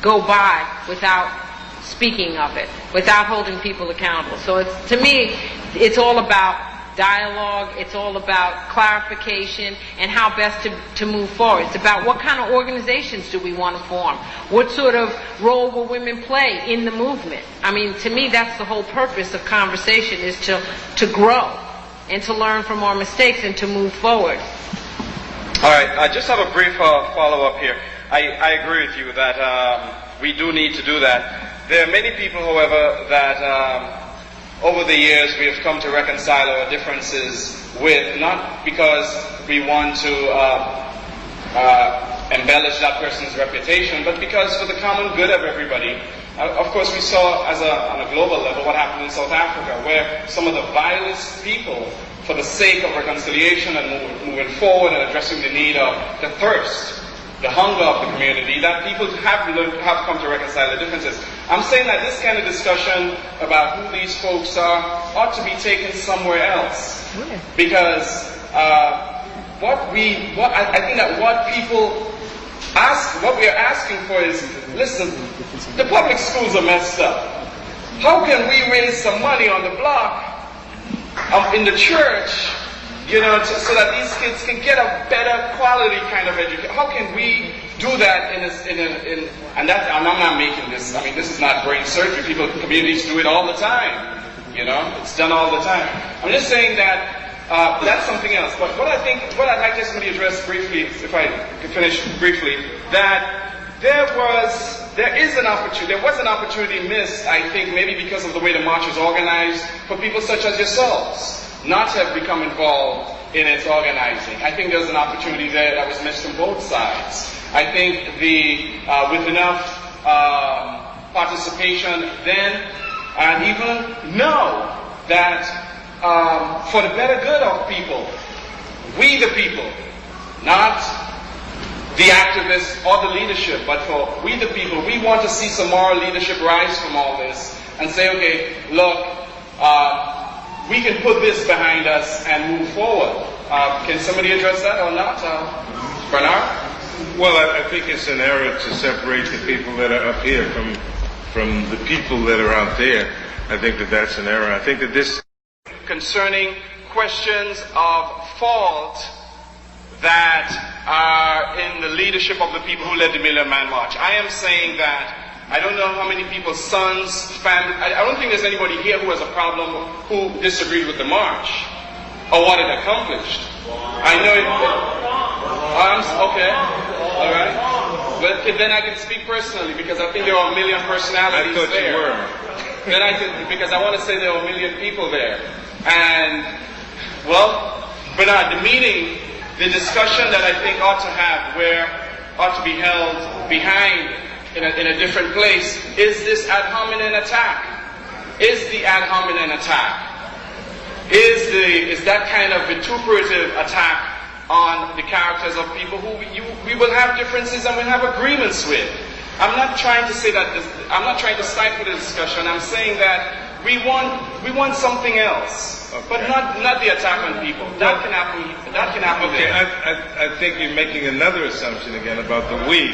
go by without speaking of it, without holding people accountable? So to me, it's all about dialogue, it's all about clarification and how best to move forward. It's about what kind of organizations do we want to form? What sort of role will women play in the movement? I mean, to me, that's the whole purpose of conversation, is to grow and to learn from our mistakes and to move forward. All right, I just have a brief follow-up here. I agree with you that we do need to do that. There are many people, however, that over the years we have come to reconcile our differences with, not because we want to embellish that person's reputation, but because for the common good of everybody. Of course, we saw on a global level what happened in South Africa, where some of the vilest people, for the sake of reconciliation and moving forward and addressing the need of the thirst, the hunger of the community, that people have come to reconcile the differences. I'm saying that this kind of discussion about who these folks are ought to be taken somewhere else, because I think that what people ask, what we are asking for is, listen, the public schools are messed up. How can we raise some money on the block, in the church, so that these kids can get a better quality kind of education? How can we do that and I'm not making this, this is not brain surgery. Communities do it all the time. It's done all the time. I'm just saying that that's something else. But what I'd like to simply address briefly, if I could finish briefly, that there was an opportunity missed, I think, maybe because of the way the march was organized, for people such as yourselves not to have become involved in its organizing. I think there's an opportunity there that was missed on both sides. I think with enough participation then, and even now that for the better good of people, we the people, not the activists or the leadership, but for we the people, we want to see some moral leadership rise from all this and say, okay, look, we can put this behind us and move forward. Can somebody address that or not? Bernard? Well, I think it's an error to separate the people that are up here from the people that are out there. I think that that's an error. I think that this concerning questions of fault that are in the leadership of the people who led the Million Man March. I am saying that I don't know how many people's sons, family, I don't think there's anybody here who has a problem who disagreed with the march or what it accomplished. I know it. Okay. All right. But then I can speak personally because I think there are a million personalities there. I thought you were. Then because I want to say there are a million people there. And, well, Bernard, the discussion that I think ought to be held behind in a different place is this ad hominem attack. Is the ad hominem attack? Is that kind of vituperative attack on the characters of people who we will have differences and we'll have agreements with? I'm not trying to say that I'm not trying to stifle the discussion. I'm saying that we want something else, okay. But not the attack on people. That can happen. Okay, I think you're making another assumption again about the we.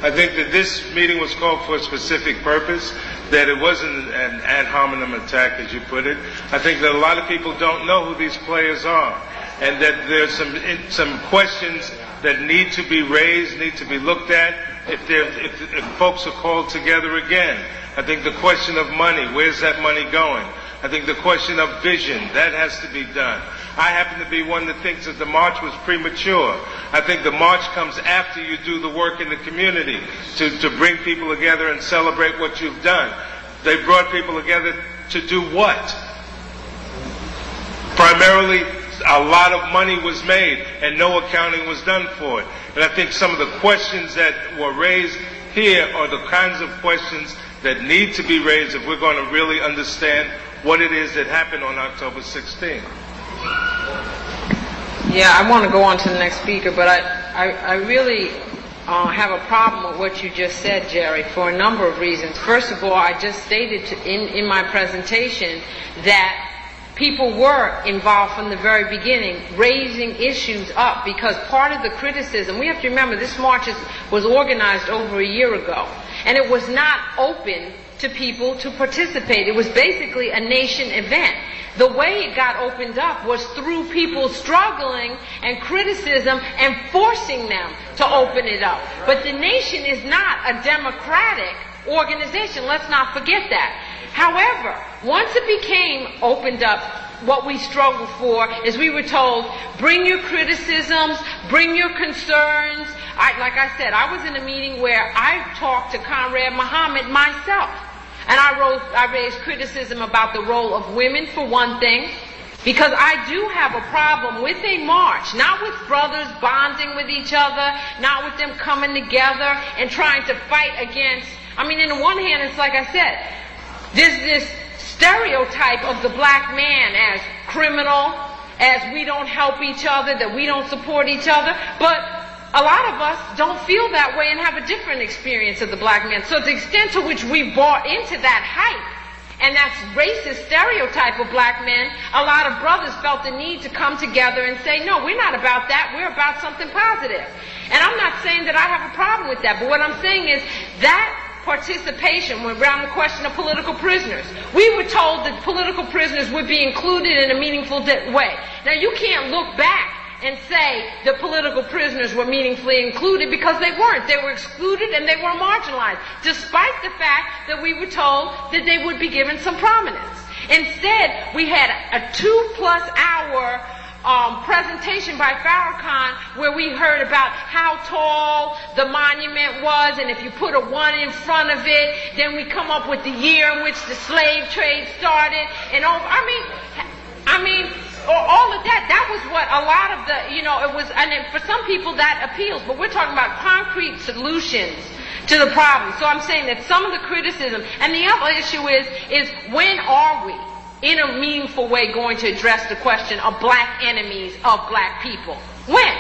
I think that this meeting was called for a specific purpose. That it wasn't an ad hominem attack, as you put it. I think that a lot of people don't know who these players are, and that there's some questions that need to be raised, need to be looked at. If folks are called together again. I think the question of money, where's that money going? I think the question of vision, that has to be done. I happen to be one that thinks that the march was premature. I think the march comes after you do the work in the community to bring people together and celebrate what you've done. They brought people together to do what? Primarily, a lot of money was made and no accounting was done for it. And I think some of the questions that were raised here are the kinds of questions that need to be raised if we're going to really understand what it is that happened on October 16th. Yeah, I want to go on to the next speaker, but I really have a problem with what you just said, Jerry, for a number of reasons. First of all, I just stated in my presentation that people were involved from the very beginning, raising issues up, because part of the criticism, we have to remember this march was organized over a year ago, and it was not open to people to participate. It was basically a nation event. The way it got opened up was through people struggling and criticism and forcing them to open it up. But the nation is not a democratic organization. Let's not forget that. However, once it became opened up, what we struggled for is we were told, bring your criticisms, bring your concerns. Like I said, I was in a meeting where I talked to Comrade Muhammad myself. And I raised criticism about the role of women, for one thing. Because I do have a problem with a march, not with brothers bonding with each other, not with them coming together and trying to fight against, I mean, in the one hand, it's like I said, there's this stereotype of the black man as criminal, as we don't help each other, that we don't support each other, but a lot of us don't feel that way and have a different experience of the black man. So the extent to which we bought into that hype, and that's racist stereotype of black men, a lot of brothers felt the need to come together and say, no, we're not about that, we're about something positive. And I'm not saying that I have a problem with that, but what I'm saying is that participation around the question of political prisoners. We were told that political prisoners would be included in a meaningful way. Now you can't look back and say the political prisoners were meaningfully included, because they weren't. They were excluded and they were marginalized, despite the fact that we were told that they would be given some prominence. Instead, we had a 2+ hour presentation by Farrakhan where we heard about how tall the monument was, and if you put a 1 in front of it, then we come up with the year in which the slave trade started, and all of that was what a lot of the, it was, and for some people that appeals, but we're talking about concrete solutions to the problem. So I'm saying that some of the criticism, and the other issue is when are we, in a meaningful way, going to address the question of black enemies of black people? When?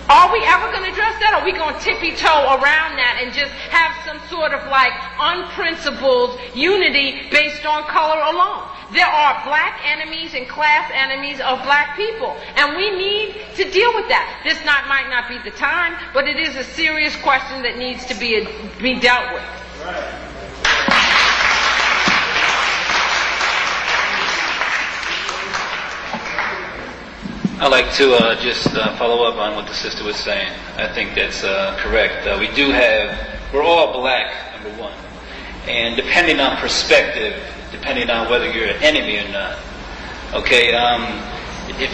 Are we ever going to address that? Or are we going to tippy-toe around that and just have some sort of like unprincipled unity based on color alone? There are black enemies and class enemies of black people, and we need to deal with that. This might not be the time, but it is a serious question that needs to be dealt with. I'd like to just follow up on what the sister was saying. I think that's correct. We're all black, number one. And depending on perspective, depending on whether you're an enemy or not. Okay, if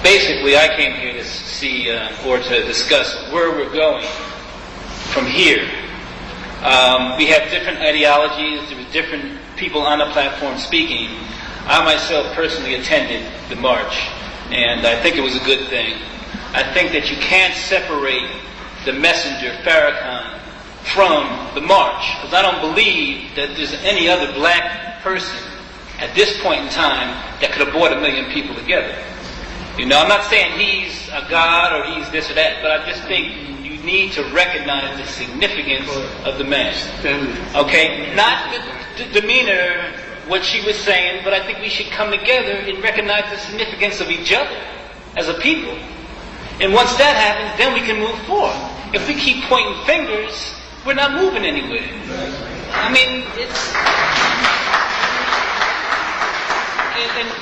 basically I came here to see or to discuss where we're going from here. We have different ideologies, there were different people on the platform speaking. I myself personally attended the march, and I think it was a good thing. I think that you can't separate the messenger, Farrakhan, from the march, because I don't believe that there's any other black person at this point in time that could have brought 1 million people together. I'm not saying he's a god or he's this or that, but I just think you need to recognize the significance of the man. Okay, not the demeanor, what she was saying, but I think we should come together and recognize the significance of each other as a people. And once that happens, then we can move forward. If we keep pointing fingers, we're not moving anywhere. I mean,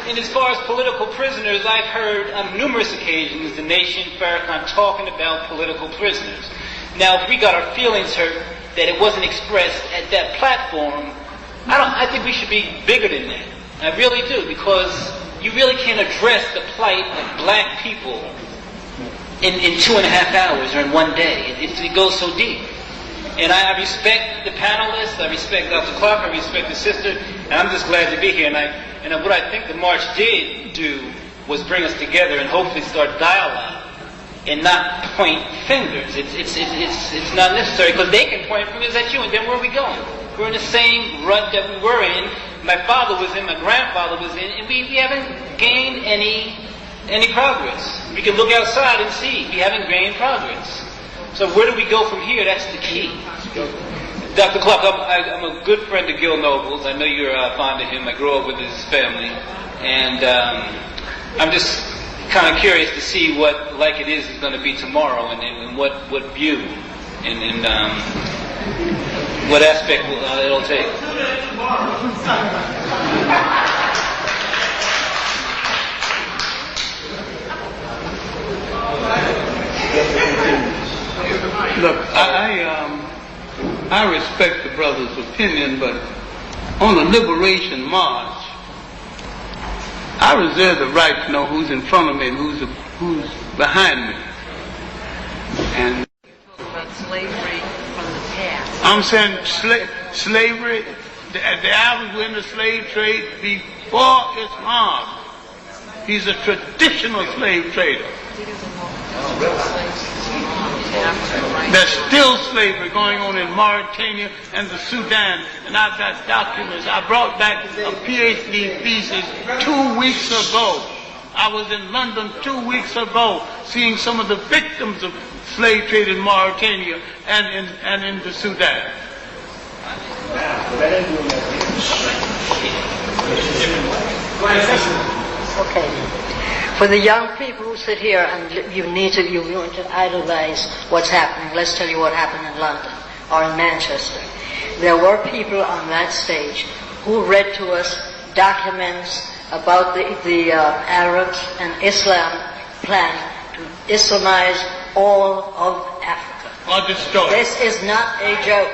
and as far as political prisoners, I've heard on numerous occasions the nation, Farrakhan, talking about political prisoners. Now, if we got our feelings hurt that it wasn't expressed at that platform, I think we should be bigger than that. I really do, because you really can't address the plight of black people in 2.5 hours or in one day. It goes so deep. And I respect the panelists, I respect Dr. Clarke, I respect the sister, and I'm just glad to be here. And what I think the march did do was bring us together and hopefully start dialogue and not point fingers. It's not necessary, because they can point fingers at you, and then where are we going? We're in the same rut that we were in. My father was in, my grandfather was in, and we haven't gained any progress. We can look outside and see we haven't gained progress. So where do we go from here? That's the key. Dr. Clarke, I'm a good friend of Gil Noble's. I know you're fond of him. I grew up with his family. And I'm just kind of curious to see what like it is going to be tomorrow, and what view and what aspect it'll take. Look, I respect the brother's opinion, but on the Liberation March, I reserve the right to know who's in front of me and who's behind me. And about slavery from the past. I'm saying slavery. I was in the slave trade before Islam. He's a traditional slave trader. There's still slavery going on in Mauritania and the Sudan, and I've got documents. I brought back a PhD thesis 2 weeks ago. I was in London 2 weeks ago seeing some of the victims of slave trade in Mauritania and in the Sudan. Okay. For the young people who sit here and you want to idolize what's happening, let's tell you what happened in London or in Manchester. There were people on that stage who read to us documents about the Arabs and Islam plan to Islamize all of Africa. This is not a joke.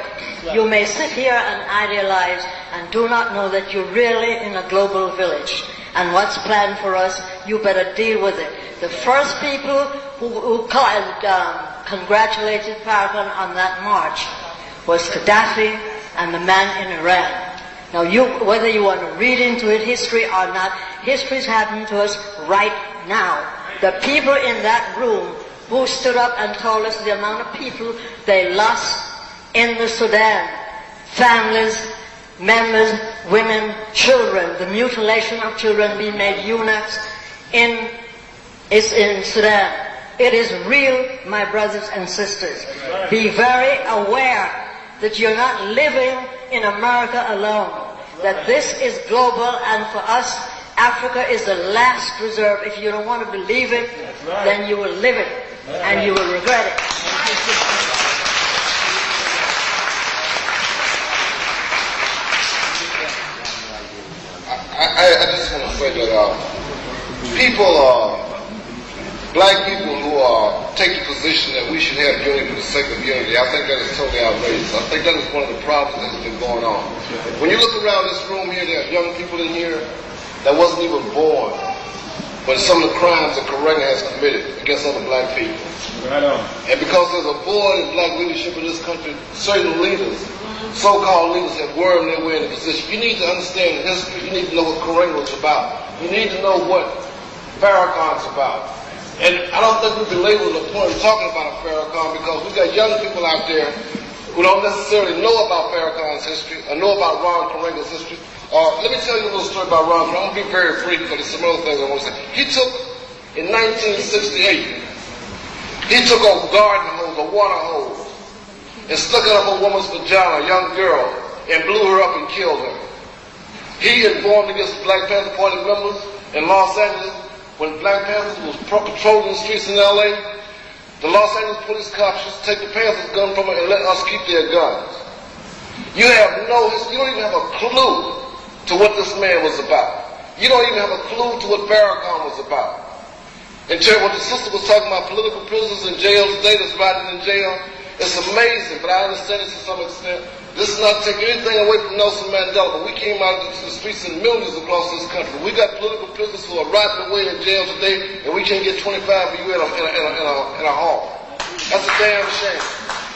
You may sit here and idealize and do not know that you're really in a global village. And what's planned for us, you better deal with it. The first people who congratulated Farrakhan on that march was Gaddafi and the man in Iran. Now, whether you want to read into it history or not, history's happening to us right now. The people in that room who stood up and told us the amount of people they lost in the Sudan, families, members, women, children, the mutilation of children being made eunuchs in Sudan. It is real, my brothers and sisters. Be very aware that you're not living in America alone, that this is global, and for us, Africa is the last reserve. If you don't want to believe it, then you will live it, and you will regret it. I just want to say that black people who take the position that we should have unity for the sake of unity, I think that is totally outrageous. I think that is one of the problems that's been going on. When you look around this room here, there are young people in here that wasn't even born when some of the crimes that Farrakhan has committed against other black people. Right on. And because there's a void in black leadership in this country, certain leaders, so-called leaders, have wormed their way into position. You need to understand history. You need to know what Farrakhan was about. You need to know what Farrakhan's about. And I don't think we belabor the point of talking about Farrakhan, because we got young people out there who don't necessarily know about Farrakhan's history or know about Ron Karenga's history. Let me tell you a little story about Ron. I'm going to be very brief because there's some other things I want to say. He took, in 1968, he took a garden hose, a water hose, and stuck it up a woman's vagina, a young girl, and blew her up and killed her. He informed against the Black Panther Party members in Los Angeles when Black Panthers was patrolling the streets in L.A. The Los Angeles police cops used to take the Panthers' gun from them and let us keep their guns. You don't even have a clue to what this man was about. You don't even have a clue to what Farrakhan was about. In terms of what the sister was talking about, political prisoners in jail today that's rotting in jail, it's amazing, but I understand it to some extent. This is not taking anything away from Nelson Mandela, but we came out into the streets in millions across this country. We got political prisoners who are rotting away in jail today, and we can't get 25 of you in a hall. That's a damn shame.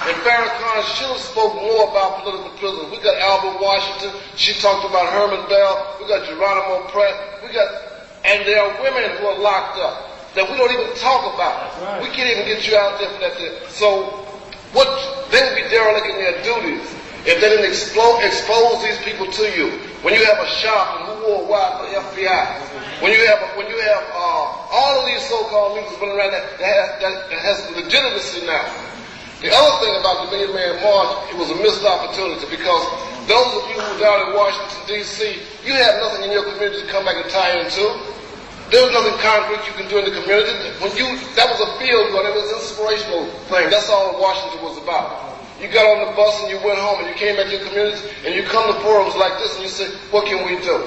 And Farrakhan should have spoken more about political prisoners. We got Albert Washington. She talked about Herman Bell. We got Geronimo Pratt. And there are women who are locked up that we don't even talk about. Right. We can't even get you out there for that. So they would be derelict in their duties if they didn't expose these people to you. When you have a shop and who wore why for the FBI, when you have all of these so-called leaders running around that has legitimacy now. The other thing about the Million Man March, it was a missed opportunity, because those of you who are down in Washington, D.C., you have nothing in your community to come back and tie into. There was nothing concrete you can do in the community. That was a field goal, it was an inspirational thing. That's all Washington was about. You got on the bus and you went home and you came back to your community and you come to forums like this and you say, what can we do?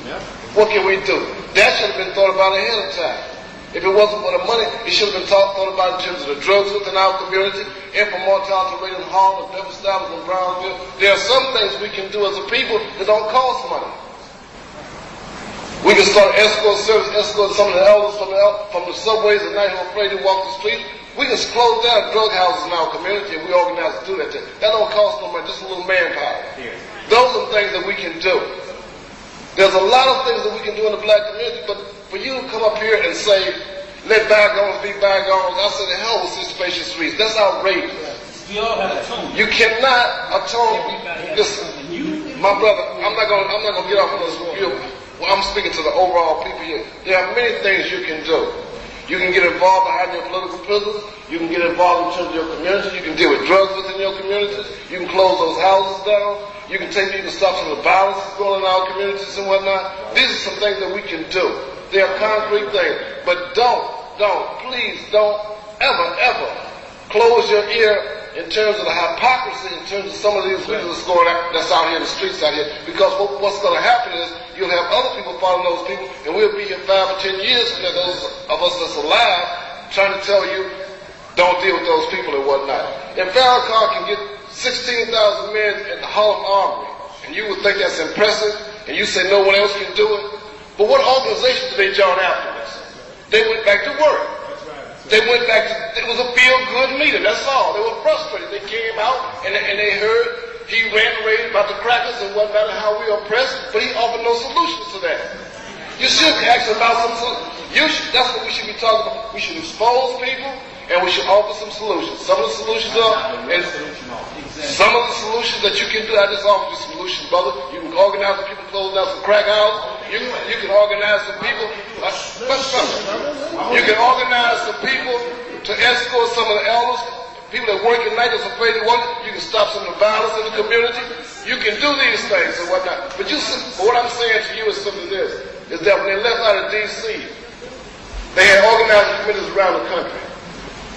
Yeah. What can we do? That should have been thought about ahead of time. If it wasn't for the money, it should have been thought about in terms of the drugs within our community, infant mortality rate in Harlem, Beverly Hills, and Brownsville. There are some things we can do as a people that don't cost money. We can start escort service, escort some of the elders from the subways at night who are afraid to walk the street. We can close down drug houses in our community, and we organize to do that. That don't cost no money, just a little manpower. Yeah. Those are the things that we can do. There's a lot of things that we can do in the black community, but for you to come up here and say, let bygones be bygones, I said, the hell with this spacious reason. That's outrageous. We all have atone. You cannot atone. Listen, my brother, I'm not gonna get off on this review. Well, I'm speaking to the overall people here. There are many things you can do. You can get involved behind your political prisons. You can get involved in terms of your community. You can deal with drugs within your communities. You can close those houses down. You can take people to stop some of the violence that's going on in our communities and whatnot. These are some things that we can do. They are concrete things. But please don't ever close your ear in terms of the hypocrisy, in terms of some of these leaders that's out here in the streets out here. Because what's going to happen is you'll have other people following those people, and we'll be here 5 or 10 years from now, those of us that's alive, trying to tell you, don't deal with those people and whatnot. If Farrakhan can get 16,000 men in the Harlem Armory, and you would think that's impressive, and you say no one else can do it, but what organizations did they join afterwards? They went back to work. They went back to, it was a feel-good meeting, that's all. They were frustrated. They came out and they heard he raved about the crackers and whatnot and how we are oppressed, but he offered no solutions to that. You should ask about some solutions. That's what we should be talking about. We should expose people and we should offer some solutions. Some of the solutions are, and some of the solutions that you can do, I just offer you solutions, brother. You can organize the people closing down some crack houses. You can organize some people. You can organize some people to escort some of the elders, people that work at night that's afraid to work. You can stop some of the violence in the community. You can do these things and whatnot. But what I'm saying to you is simply this, is that when they left out of D.C., they had organizing committees around the country.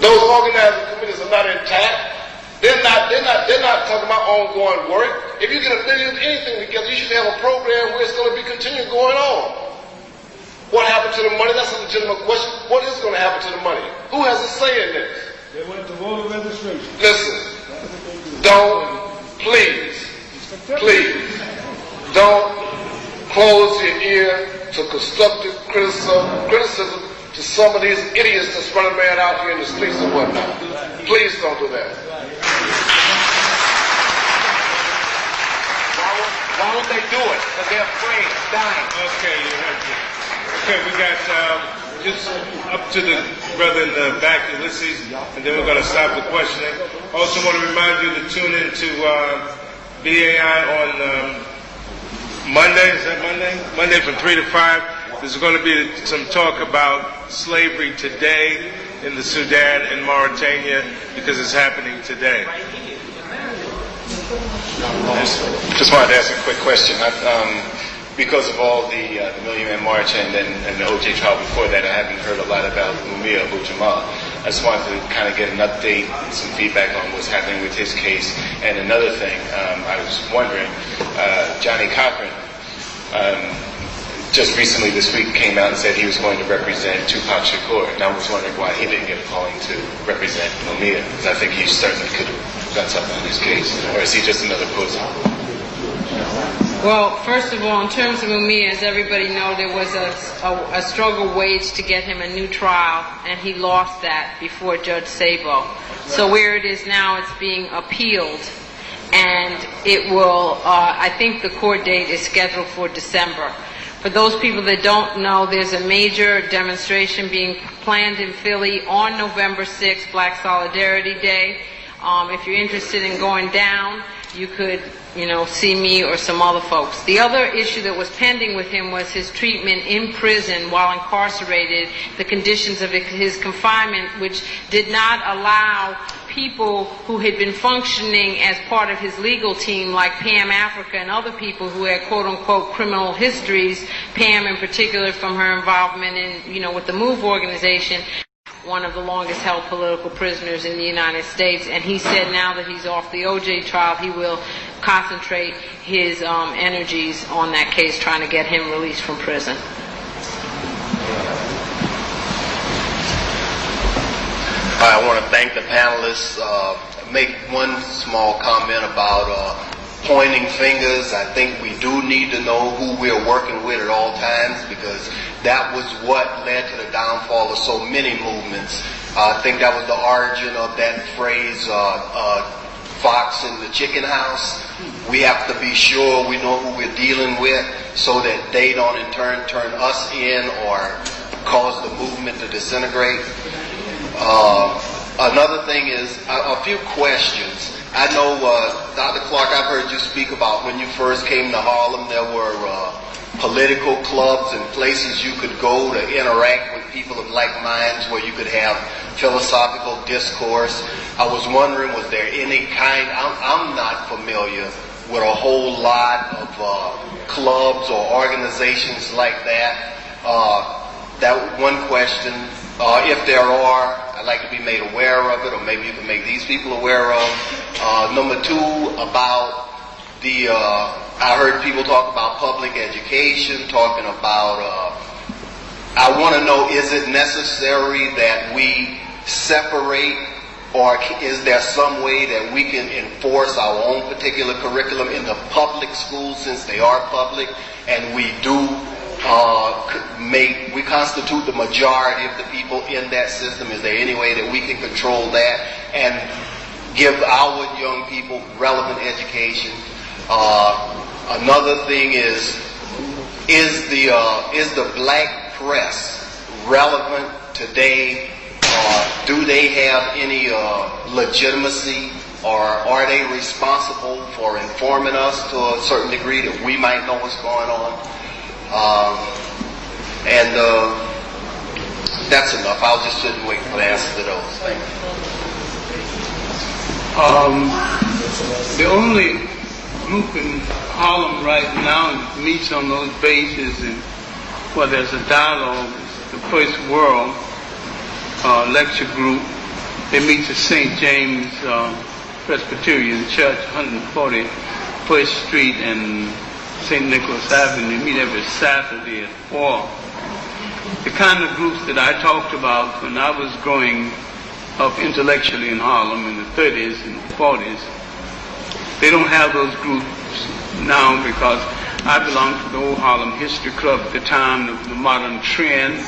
Those organizing committees are not intact. They're not talking about ongoing work. If you get $1 billion anything together, you should have a program where it's going to be continuing going on. What happened to the money? That's a legitimate question. What is going to happen to the money? Who has a say in this? They went to voter registration. Listen, please, don't close your ear to constructive criticism to some of these idiots that's running around out here in the streets and whatnot. Please don't do that. Why won't they do it? Because they're afraid of dying. Okay, you heard me. Okay, we got just up to the brother in the back, Ulysses, and then we're going to stop the questioning. Also want to remind you to tune in to BAI on Monday. Is that Monday? Monday from 3 to 5. There's going to be some talk about slavery today in the Sudan and Mauritania because it's happening today. Just wanted to ask a quick question. Because of all the Million Man March and the OJ trial before that, I haven't heard a lot about Umar Abu-Jamal. I just wanted to kind of get an update, some feedback on what's happening with his case. And another thing, I was wondering, Johnny Cochran just recently this week came out and said he was going to represent Tupac Shakur. And I was wondering why he didn't get a calling to represent Umar, because I think he certainly could have done something on his case. Or is he just another poser? Well, first of all, in terms of Umar, as everybody knows, there was a struggle waged to get him a new trial, and he lost that before Judge Sabo. So where it is now, it's being appealed, and it will, I think the court date is scheduled for December. For those people that don't know, there's a major demonstration being planned in Philly on November 6th, Black Solidarity Day. If you're interested in going down, you could, see me or some other folks. The other issue that was pending with him was his treatment in prison while incarcerated, the conditions of his confinement, which did not allow people who had been functioning as part of his legal team, like Pam Africa and other people who had quote-unquote criminal histories, Pam in particular from her involvement in, with the MOVE organization, one of the longest held political prisoners in the United States, and he said now that he's off the OJ trial, he will concentrate his energies on that case, trying to get him released from prison. I want to thank the panelists. Make one small comment about pointing fingers. I think we do need to know who we're working with at all times, because that was what led to the downfall of so many movements. I think that was the origin of that phrase, fox in the chicken house. We have to be sure we know who we're dealing with. so that they don't in turn turn us in or cause the movement to disintegrate. Another thing is a few questions. I know, Dr. Clarke, I've heard you speak about when you first came to Harlem, there were political clubs and places you could go to interact with people of like minds where you could have philosophical discourse. I was wondering, was there any kind, I'm not familiar with a whole lot of clubs or organizations like that. That one question. If there are, I'd like to be made aware of it, or maybe you can make these people aware of. Number two, about the, I heard people talk about public education, talking about, I want to know, is it necessary that we separate, or is there some way that we can enforce our own particular curriculum in the public schools, since they are public, and we do we constitute the majority of the people in that system? Is there any way that we can control that and give our young people relevant education? Another thing is the black press relevant today? Do they have any legitimacy, or are they responsible for informing us to a certain degree that we might know what's going on? And that's enough. I'll just sit and wait for the answer to those. Thank you. The only group in Harlem right now that meets on those bases and where there's a dialogue is the First World Lecture Group. They meet at St. James Presbyterian Church, 141st Street and St. Nicholas Avenue. They meet every Saturday at 4. The kind of groups that I talked about when I was growing up intellectually in Harlem in the 30s and 40s, they don't have those groups now, because I belonged to the old Harlem History Club at the time, the Modern Trend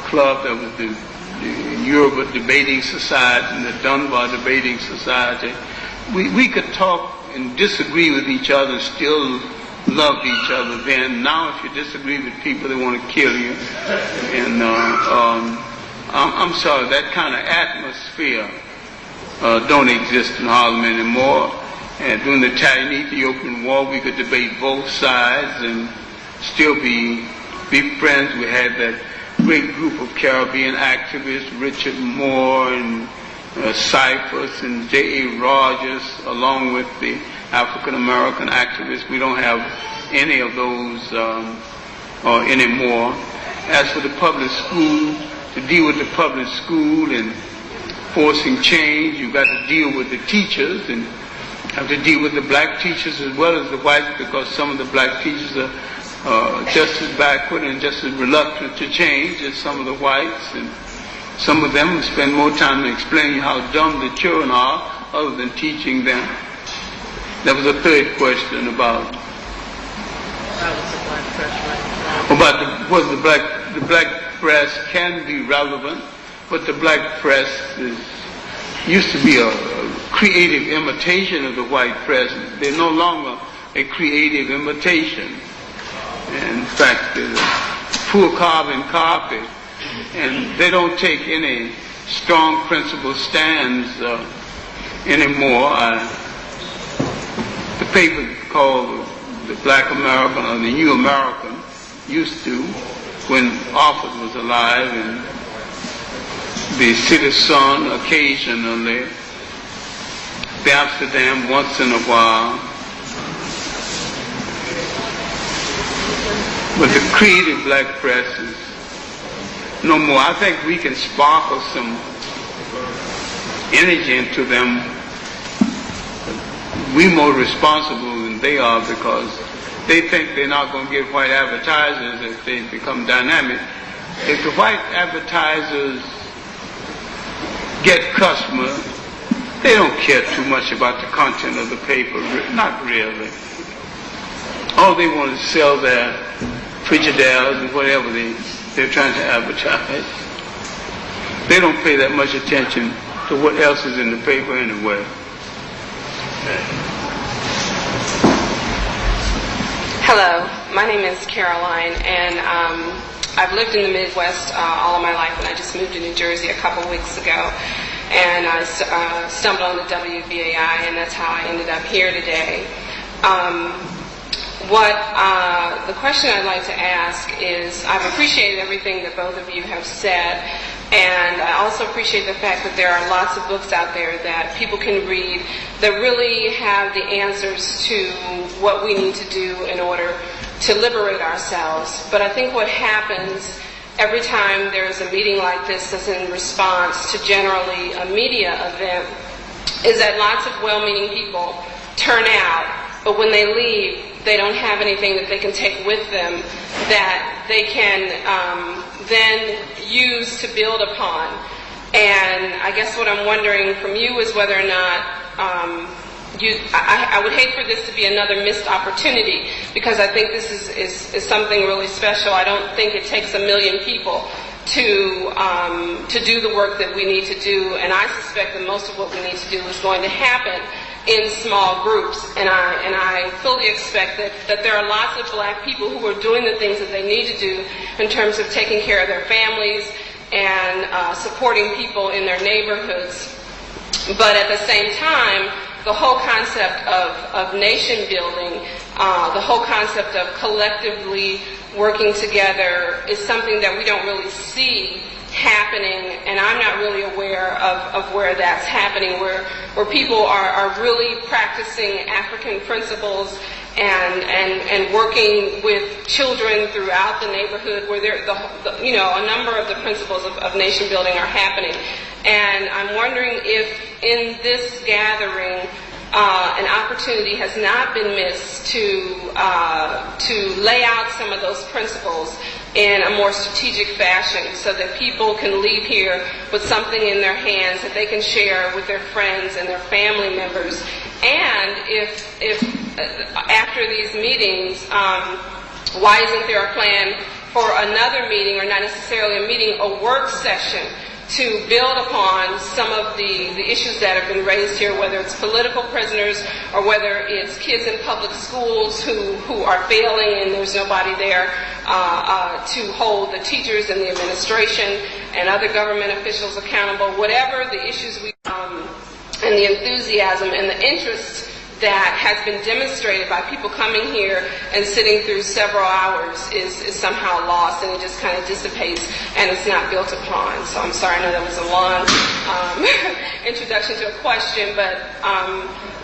Club, that was the Yoruba Debating Society and the Dunbar Debating Society. We could talk and disagree with each other and still loved each other then. Now if you disagree with people, they want to kill you. And I'm sorry, that kind of atmosphere don't exist in Harlem anymore. And during the Italian-Ethiopian War, we could debate both sides and still be friends. We had that great group of Caribbean activists, Richard Moore and Cyphers and J.A. Rogers, along with the African-American activists. We don't have any of those anymore. As for the public school, to deal with the public school and forcing change, you've got to deal with the teachers and have to deal with the black teachers as well as the whites, because some of the black teachers are just as backward and just as reluctant to change as some of the whites, and some of them spend more time explaining how dumb the children are other than teaching them. There was a third question about whether the black press can be relevant, but the black press used to be a creative imitation of the white press. They're no longer a creative imitation. In fact, there's a poor carbon copy, and they don't take any strong principle stands anymore. The paper called the Black American or the New American used to, when Offutt was alive, and the City Sun occasionally, the Amsterdam once in a while. But the creative black press is no more. I think we can sparkle some energy into them. We're more responsible than they are, because they think they're not going to get white advertisers if they become dynamic. If the white advertisers get customers, they don't care too much about the content of the paper. Not really. All they want is sell their Frigidaires and whatever they're trying to advertise. They don't pay that much attention to what else is in the paper anyway. Hello, my name is Caroline, and I've lived in the Midwest all of my life, and I just moved to New Jersey a couple weeks ago, and I stumbled on the WBAI, and that's how I ended up here today. The question I'd like to ask is, I've appreciated everything that both of you have said, and I also appreciate the fact that there are lots of books out there that people can read that really have the answers to what we need to do in order to liberate ourselves. But I think what happens every time there's a meeting like this that's in response to generally a media event is that lots of well-meaning people turn out, but when they leave, they don't have anything that they can take with them that they can then use to build upon. And I guess what I'm wondering from you is whether or not I would hate for this to be another missed opportunity, because I think this is something really special. I don't think it takes 1 million people to do the work that we need to do, and I suspect that most of what we need to do is going to happen in small groups, and I fully expect that there are lots of black people who are doing the things that they need to do in terms of taking care of their families and supporting people in their neighborhoods. But at the same time, the whole concept of nation building, the whole concept of collectively working together is something that we don't really see happening, and I'm not really aware of where that's happening, where people are really practicing African principles and working with children throughout the neighborhood, where a number of the principles of nation building are happening. And I'm wondering if in this gathering an opportunity has not been missed to lay out some of those principles in a more strategic fashion, so that people can leave here with something in their hands that they can share with their friends and their family members. And if after these meetings, why isn't there a plan for another meeting, or not necessarily a meeting, a work session, to build upon some of the issues that have been raised here, whether it's political prisoners or whether it's kids in public schools who are failing and there's nobody there to hold the teachers and the administration and other government officials accountable. Whatever the issues and the enthusiasm and the interest that has been demonstrated by people coming here and sitting through several hours is somehow lost, and it just kind of dissipates and it's not built upon. So I'm sorry, I know that was a long introduction to a question, but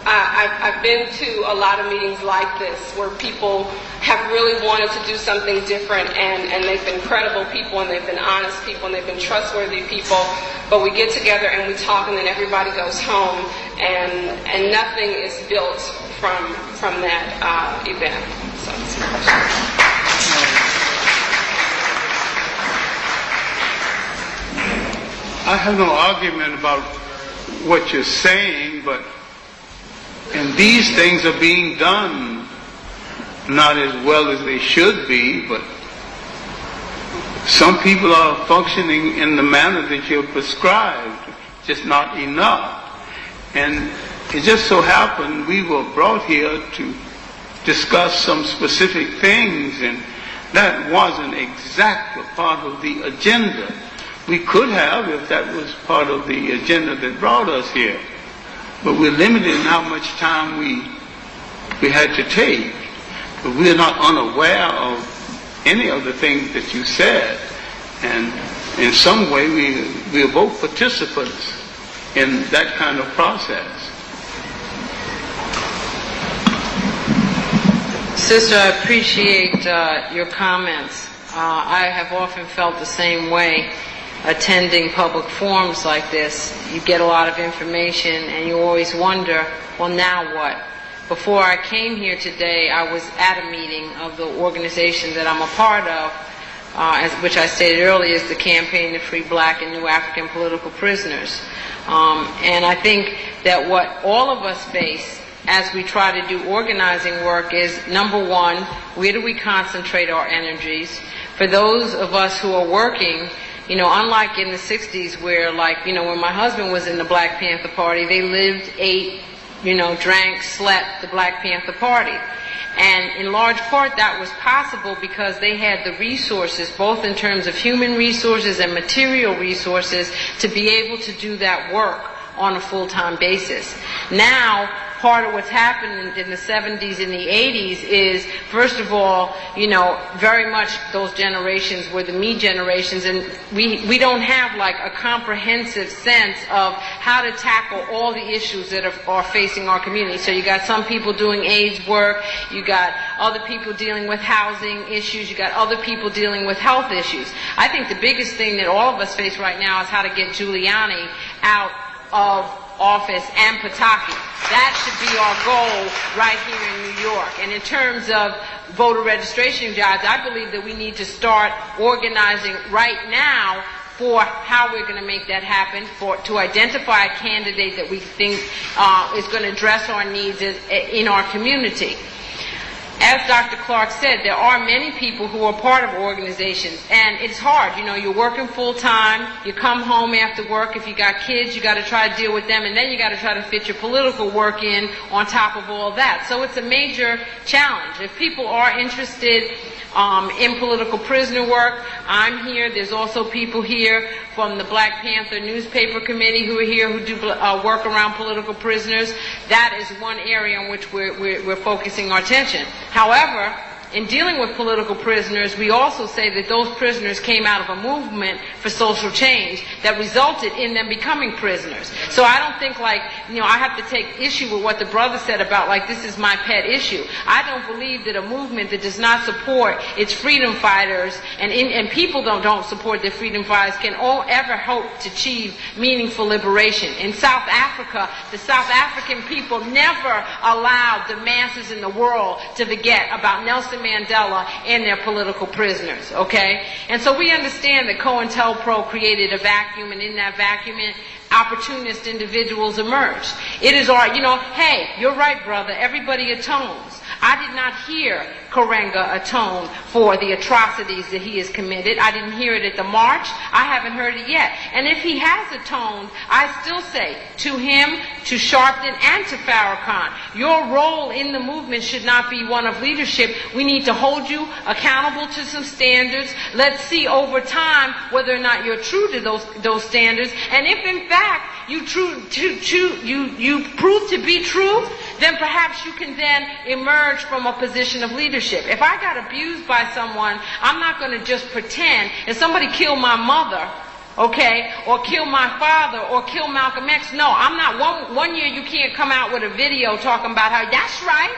I've been to a lot of meetings like this where people have really wanted to do something different, and they've been credible people, and they've been honest people, and they've been trustworthy people, but we get together and we talk, and then everybody goes home, and nothing is built from that event. So that's the question. I have no argument about what you're saying, and these things are being done not as well as they should be, but some people are functioning in the manner that you're prescribed, just not enough. And it just so happened we were brought here to discuss some specific things, and that wasn't exactly part of the agenda. We could have, if that was part of the agenda that brought us here, but we're limited in how much time we had to take. But we're not unaware of any of the things that you said, and in some way we are both participants in that kind of process. Sister, I appreciate your comments. I have often felt the same way. Attending public forums like this, you get a lot of information and you always wonder, well, now what? Before I came here today, I was at a meeting of the organization that I'm a part of, which I stated earlier is the Campaign to Free Black and New African Political Prisoners. And I think that what all of us face as we try to do organizing work is, number one, where do we concentrate our energies? For those of us who are working, unlike in the 60s where, when my husband was in the Black Panther Party, they lived, ate, drank, slept the Black Panther Party. And in large part that was possible because they had the resources, both in terms of human resources and material resources, to be able to do that work on a full-time basis. Now, part of what's happened in the 70s and the 80s is, first of all, very much those generations were the me generations, and we don't have like a comprehensive sense of how to tackle all the issues that are facing our community. So you got some people doing AIDS work, you got other people dealing with housing issues, you got other people dealing with health issues. I think the biggest thing that all of us face right now is how to get Giuliani out of office and Pataki. That should be our goal right here in New York. And in terms of voter registration jobs, I believe that we need to start organizing right now for how we're going to make that happen, to identify a candidate that we think is going to address our needs in our community. As Dr. Clarke said, there are many people who are part of organizations, and it's hard. You're working full time, you come home after work, if you got kids, you got to try to deal with them, and then you got to try to fit your political work in on top of all that. So it's a major challenge. If people are interested in political prisoner work, I'm here. There's also people here from the Black Panther newspaper committee who are here who do work around political prisoners. That is one area in which we're focusing our attention. However, in dealing with political prisoners, we also say that those prisoners came out of a movement for social change that resulted in them becoming prisoners. So I don't think I have to take issue with what the brother said about this is my pet issue. I don't believe that a movement that does not support its freedom fighters and people don't support their freedom fighters can ever hope to achieve meaningful liberation. In South Africa, the South African people never allowed the masses in the world to forget about Nelson Mandela and their political prisoners, okay? And so we understand that COINTELPRO created a vacuum, and in that vacuum, opportunist individuals emerged. It is hey, you're right, brother, everybody atones. I did not hear Karenga atone for the atrocities that he has committed. I didn't hear it at the march. I haven't heard it yet. And if he has atoned, I still say to him, to Sharpton, and to Farrakhan, your role in the movement should not be one of leadership. We need to hold you accountable to some standards. Let's see over time whether or not you're true to those standards. And if in fact you prove to be true, then perhaps you can then emerge from a position of leadership. If I got abused by someone, I'm not going to just pretend. If somebody killed my mother, okay, or kill my father, or kill Malcolm X, no, I'm not. One year you can't come out with a video talking about how, that's right,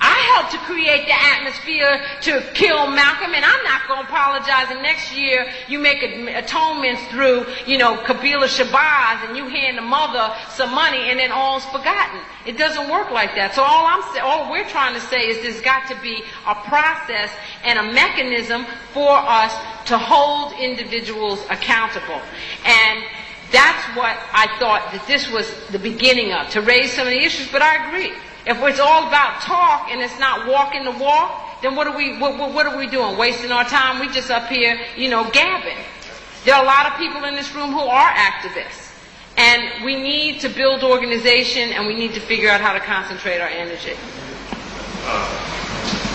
I helped to create the atmosphere to kill Malcolm, and I'm not going to apologize. And next year, you make atonements through, Kabila Shabazz, and you hand the mother some money, and then all's forgotten. It doesn't work like that. So all we're trying to say is there's got to be a process and a mechanism for us to hold individuals accountable. And that's what I thought that this was the beginning of, to raise some of the issues. But I agree. If it's all about talk and it's not walking the walk, then what are we doing? Wasting our time? We just up here, gabbing. There are a lot of people in this room who are activists. And we need to build organization, and we need to figure out how to concentrate our energy.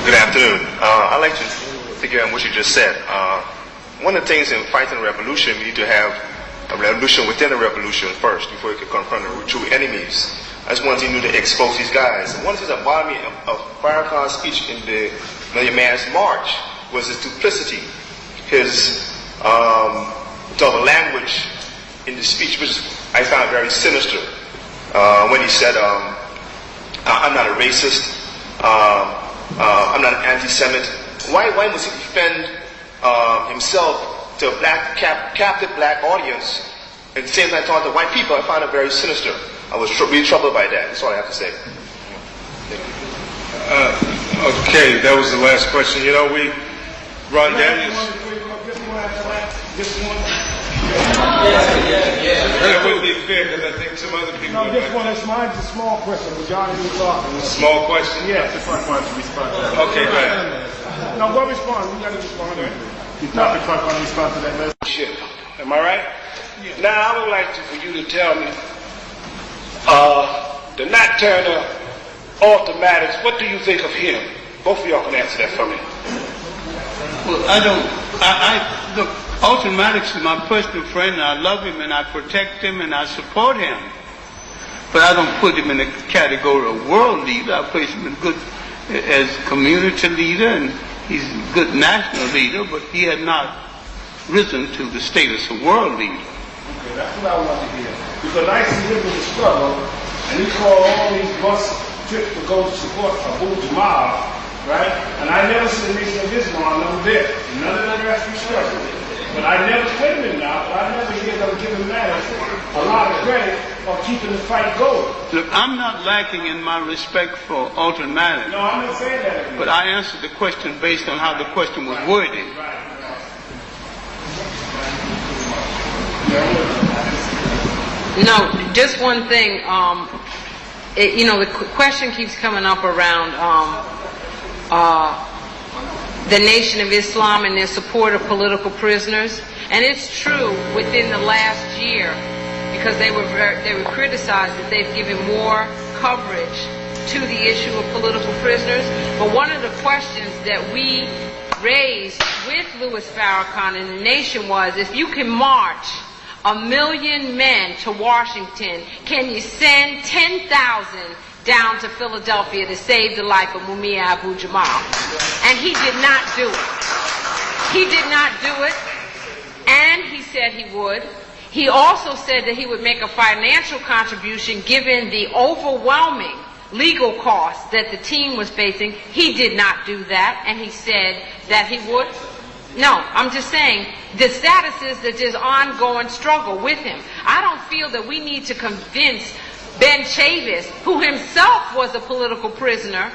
Good afternoon. I'd like to figure out what you just said. One of the things in fighting a revolution, we need to have a revolution within a revolution first before you can confront the true enemies. That's one thing you need to expose these guys. And one of the things that bothered me of Farrakhan's speech in the Million Man's March was his duplicity, his double language in the speech, which I found very sinister. When he said, I'm not a racist, I'm not an anti-Semite. Why must he defend himself to a captive black audience and at the same time talking to white people? I found it very sinister. I was really troubled by that. That's all I have to say. Okay, that was the last question. Ron Daniels. That wouldn't be fair because I think some other people. No, just one. It's mine. It's a small question. John, you talking. Small question? Yes. Dr. Clarke wants to respond to that. Okay, go ahead. No, go respond. We got to respond to it. Dr. Clarke want to respond to that message. Am I right? Yeah. Now, I would like for you to tell me, the Nat Turner Automatics, what do you think of him? Both of y'all can answer that for me. Well, look, Automatics is my personal friend, and I love him, and I protect him, and I support him. But I don't put him in the category of world leader. I place him in good as community leader, and he's a good national leader, but he had not risen to the status of world leader. Okay, that's what I want to hear. Because I see him in the struggle, and he called all these bus trips to go to support Abu Jamal, right? And I never see the Nation of Islam, I'm there. None of the grassroots struggle. But I never claim him now, but I never hear them giving matters a lot of credit for keeping the fight going. Look, I'm not lacking in my respect for Automatics. No, I'm not saying that. But I answered the question based on how the question was worded. No, just one thing. The question keeps coming up around the Nation of Islam and their support of political prisoners. And it's true within the last year, because they were criticized that they've given more coverage to the issue of political prisoners. But one of the questions that we raised with Louis Farrakhan and the nation was, if you can march 1 million men to Washington, can you send 10,000 down to Philadelphia to save the life of Umar Abu Jamal? And he did not do it. He did not do it, and he said he would. He also said that he would make a financial contribution given the overwhelming legal costs that the team was facing. He did not do that, and he said that he would. No, I'm just saying the status is that there's ongoing struggle with him. I don't feel that we need to convince Ben Chavis, who himself was a political prisoner,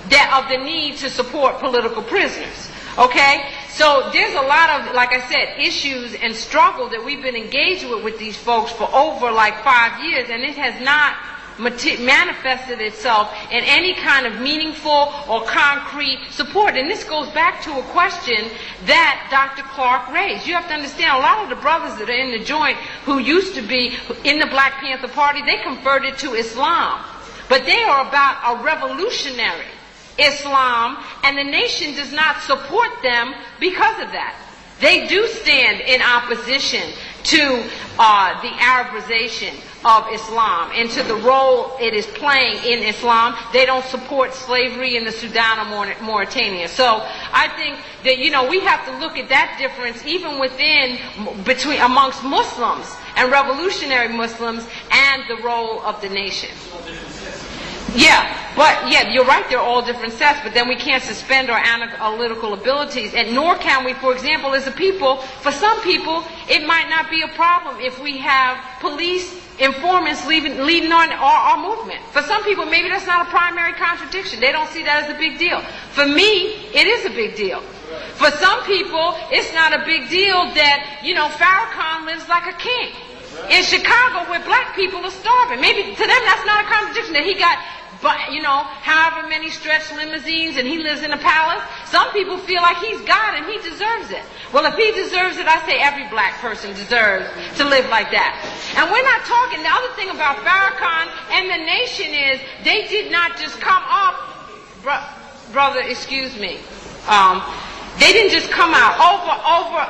that of the need to support political prisoners. Okay? So there's a lot of, like I said, issues and struggle that we've been engaged with these folks for over like 5 years, and it has not manifested itself in any kind of meaningful or concrete support. And this goes back to a question that Dr. Clarke raised. You have to understand, a lot of the brothers that are in the joint who used to be in the Black Panther Party, they converted to Islam. But they are about a revolutionary Islam, and the nation does not support them because of that. They do stand in opposition to the Arabization of Islam and to the role it is playing in Islam. They don't support slavery in the Sudan or Mauritania. So I think that, we have to look at that difference even amongst Muslims and revolutionary Muslims and the role of the nation. Yeah, you're right, they're all different sets, but then we can't suspend our analytical abilities, and nor can we, for example, as a people, for some people, it might not be a problem if we have police informants leading on our movement. For some people, maybe that's not a primary contradiction. They don't see that as a big deal. For me, it is a big deal. For some people, it's not a big deal that, Farrakhan lives like a king in Chicago where black people are starving. Maybe to them that's not a contradiction, that he got however many stretched limousines and he lives in a palace. Some people feel like he's God and he deserves it. Well, if he deserves it, I say every black person deserves to live like that. And we're not talking, the other thing about Farrakhan and the nation is they did not just come up, brother, excuse me, they didn't just come out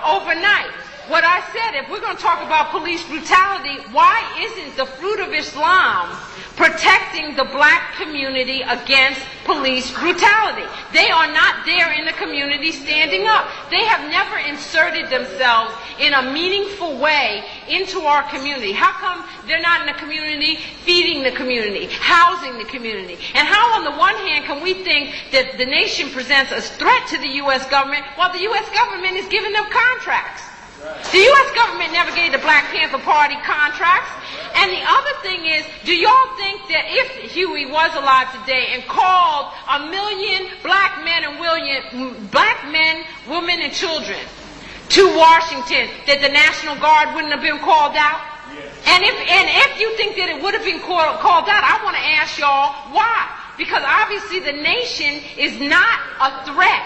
overnight. What I said, if we're going to talk about police brutality, why isn't the fruit of Islam protecting the black community against police brutality? They are not there in the community standing up. They have never inserted themselves in a meaningful way into our community. How come they're not in the community feeding the community, housing the community? And how on the one hand can we think that the nation presents a threat to the U.S. government while the U.S. government is giving them contracts? The U.S. government never gave the Black Panther Party contracts. And the other thing is, do y'all think that if Huey was alive today and called 1 million black men, women, and children to Washington, that the National Guard wouldn't have been called out? And if you think that it would have been called out, I want to ask y'all why. Because obviously the nation is not a threat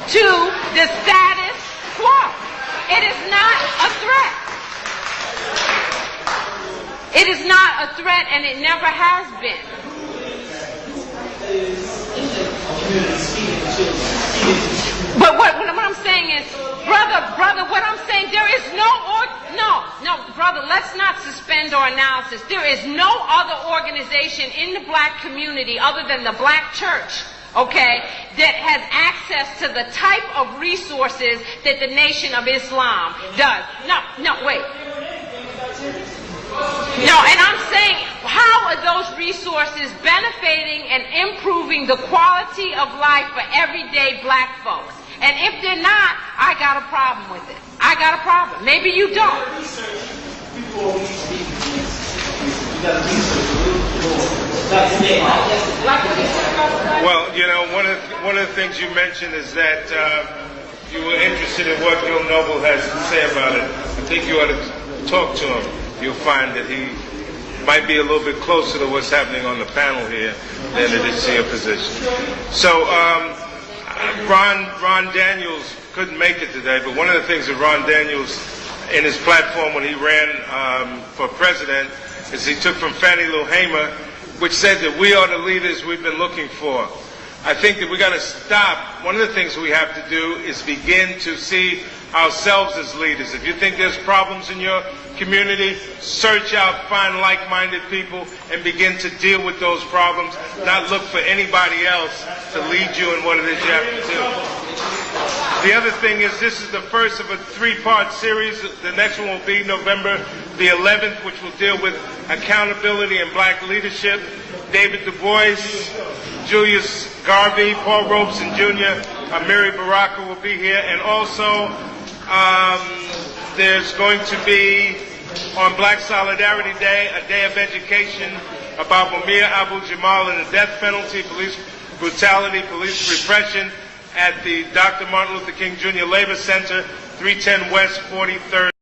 to the status quo. It is not a threat. It is not a threat, and it never has been. But what I'm saying is, brother, what I'm saying, there is no, brother, let's not suspend our analysis. There is no other organization in the black community other than the black church, okay, that has access to the type of resources that the Nation of Islam does. No, wait. No, and I'm saying, how are those resources benefiting and improving the quality of life for everyday black folks? And if they're not, I got a problem with it. I got a problem. Maybe you don't. Well, you know, one of the things you mentioned is that you were interested in what Gil Noble has to say about it. I think you ought to talk to him. You'll find that he might be a little bit closer to what's happening on the panel here than it is to your position. So, Ron Daniels couldn't make it today, but one of the things that Ron Daniels, in his platform when he ran for president, is he took from Fannie Lou Hamer, which said that we are the leaders we've been looking for. I think that we got to stop. One of the things we have to do is begin to see ourselves as leaders. If you think there's problems in your community, search out, find like-minded people, and begin to deal with those problems, not look for anybody else to lead you in what it is you have to do. The other thing is, this is the first of a three-part series. The next one will be November the 11th, which will deal with accountability and black leadership. David Du Bois, Julius Garvey, Paul Robeson Jr., Amiri Baraka will be here, and also there's going to be, on Black Solidarity Day, a day of education about Mumia Abu-Jamal and the death penalty, police brutality, police repression at the Dr. Martin Luther King Jr. Labor Center, 310 West 43rd.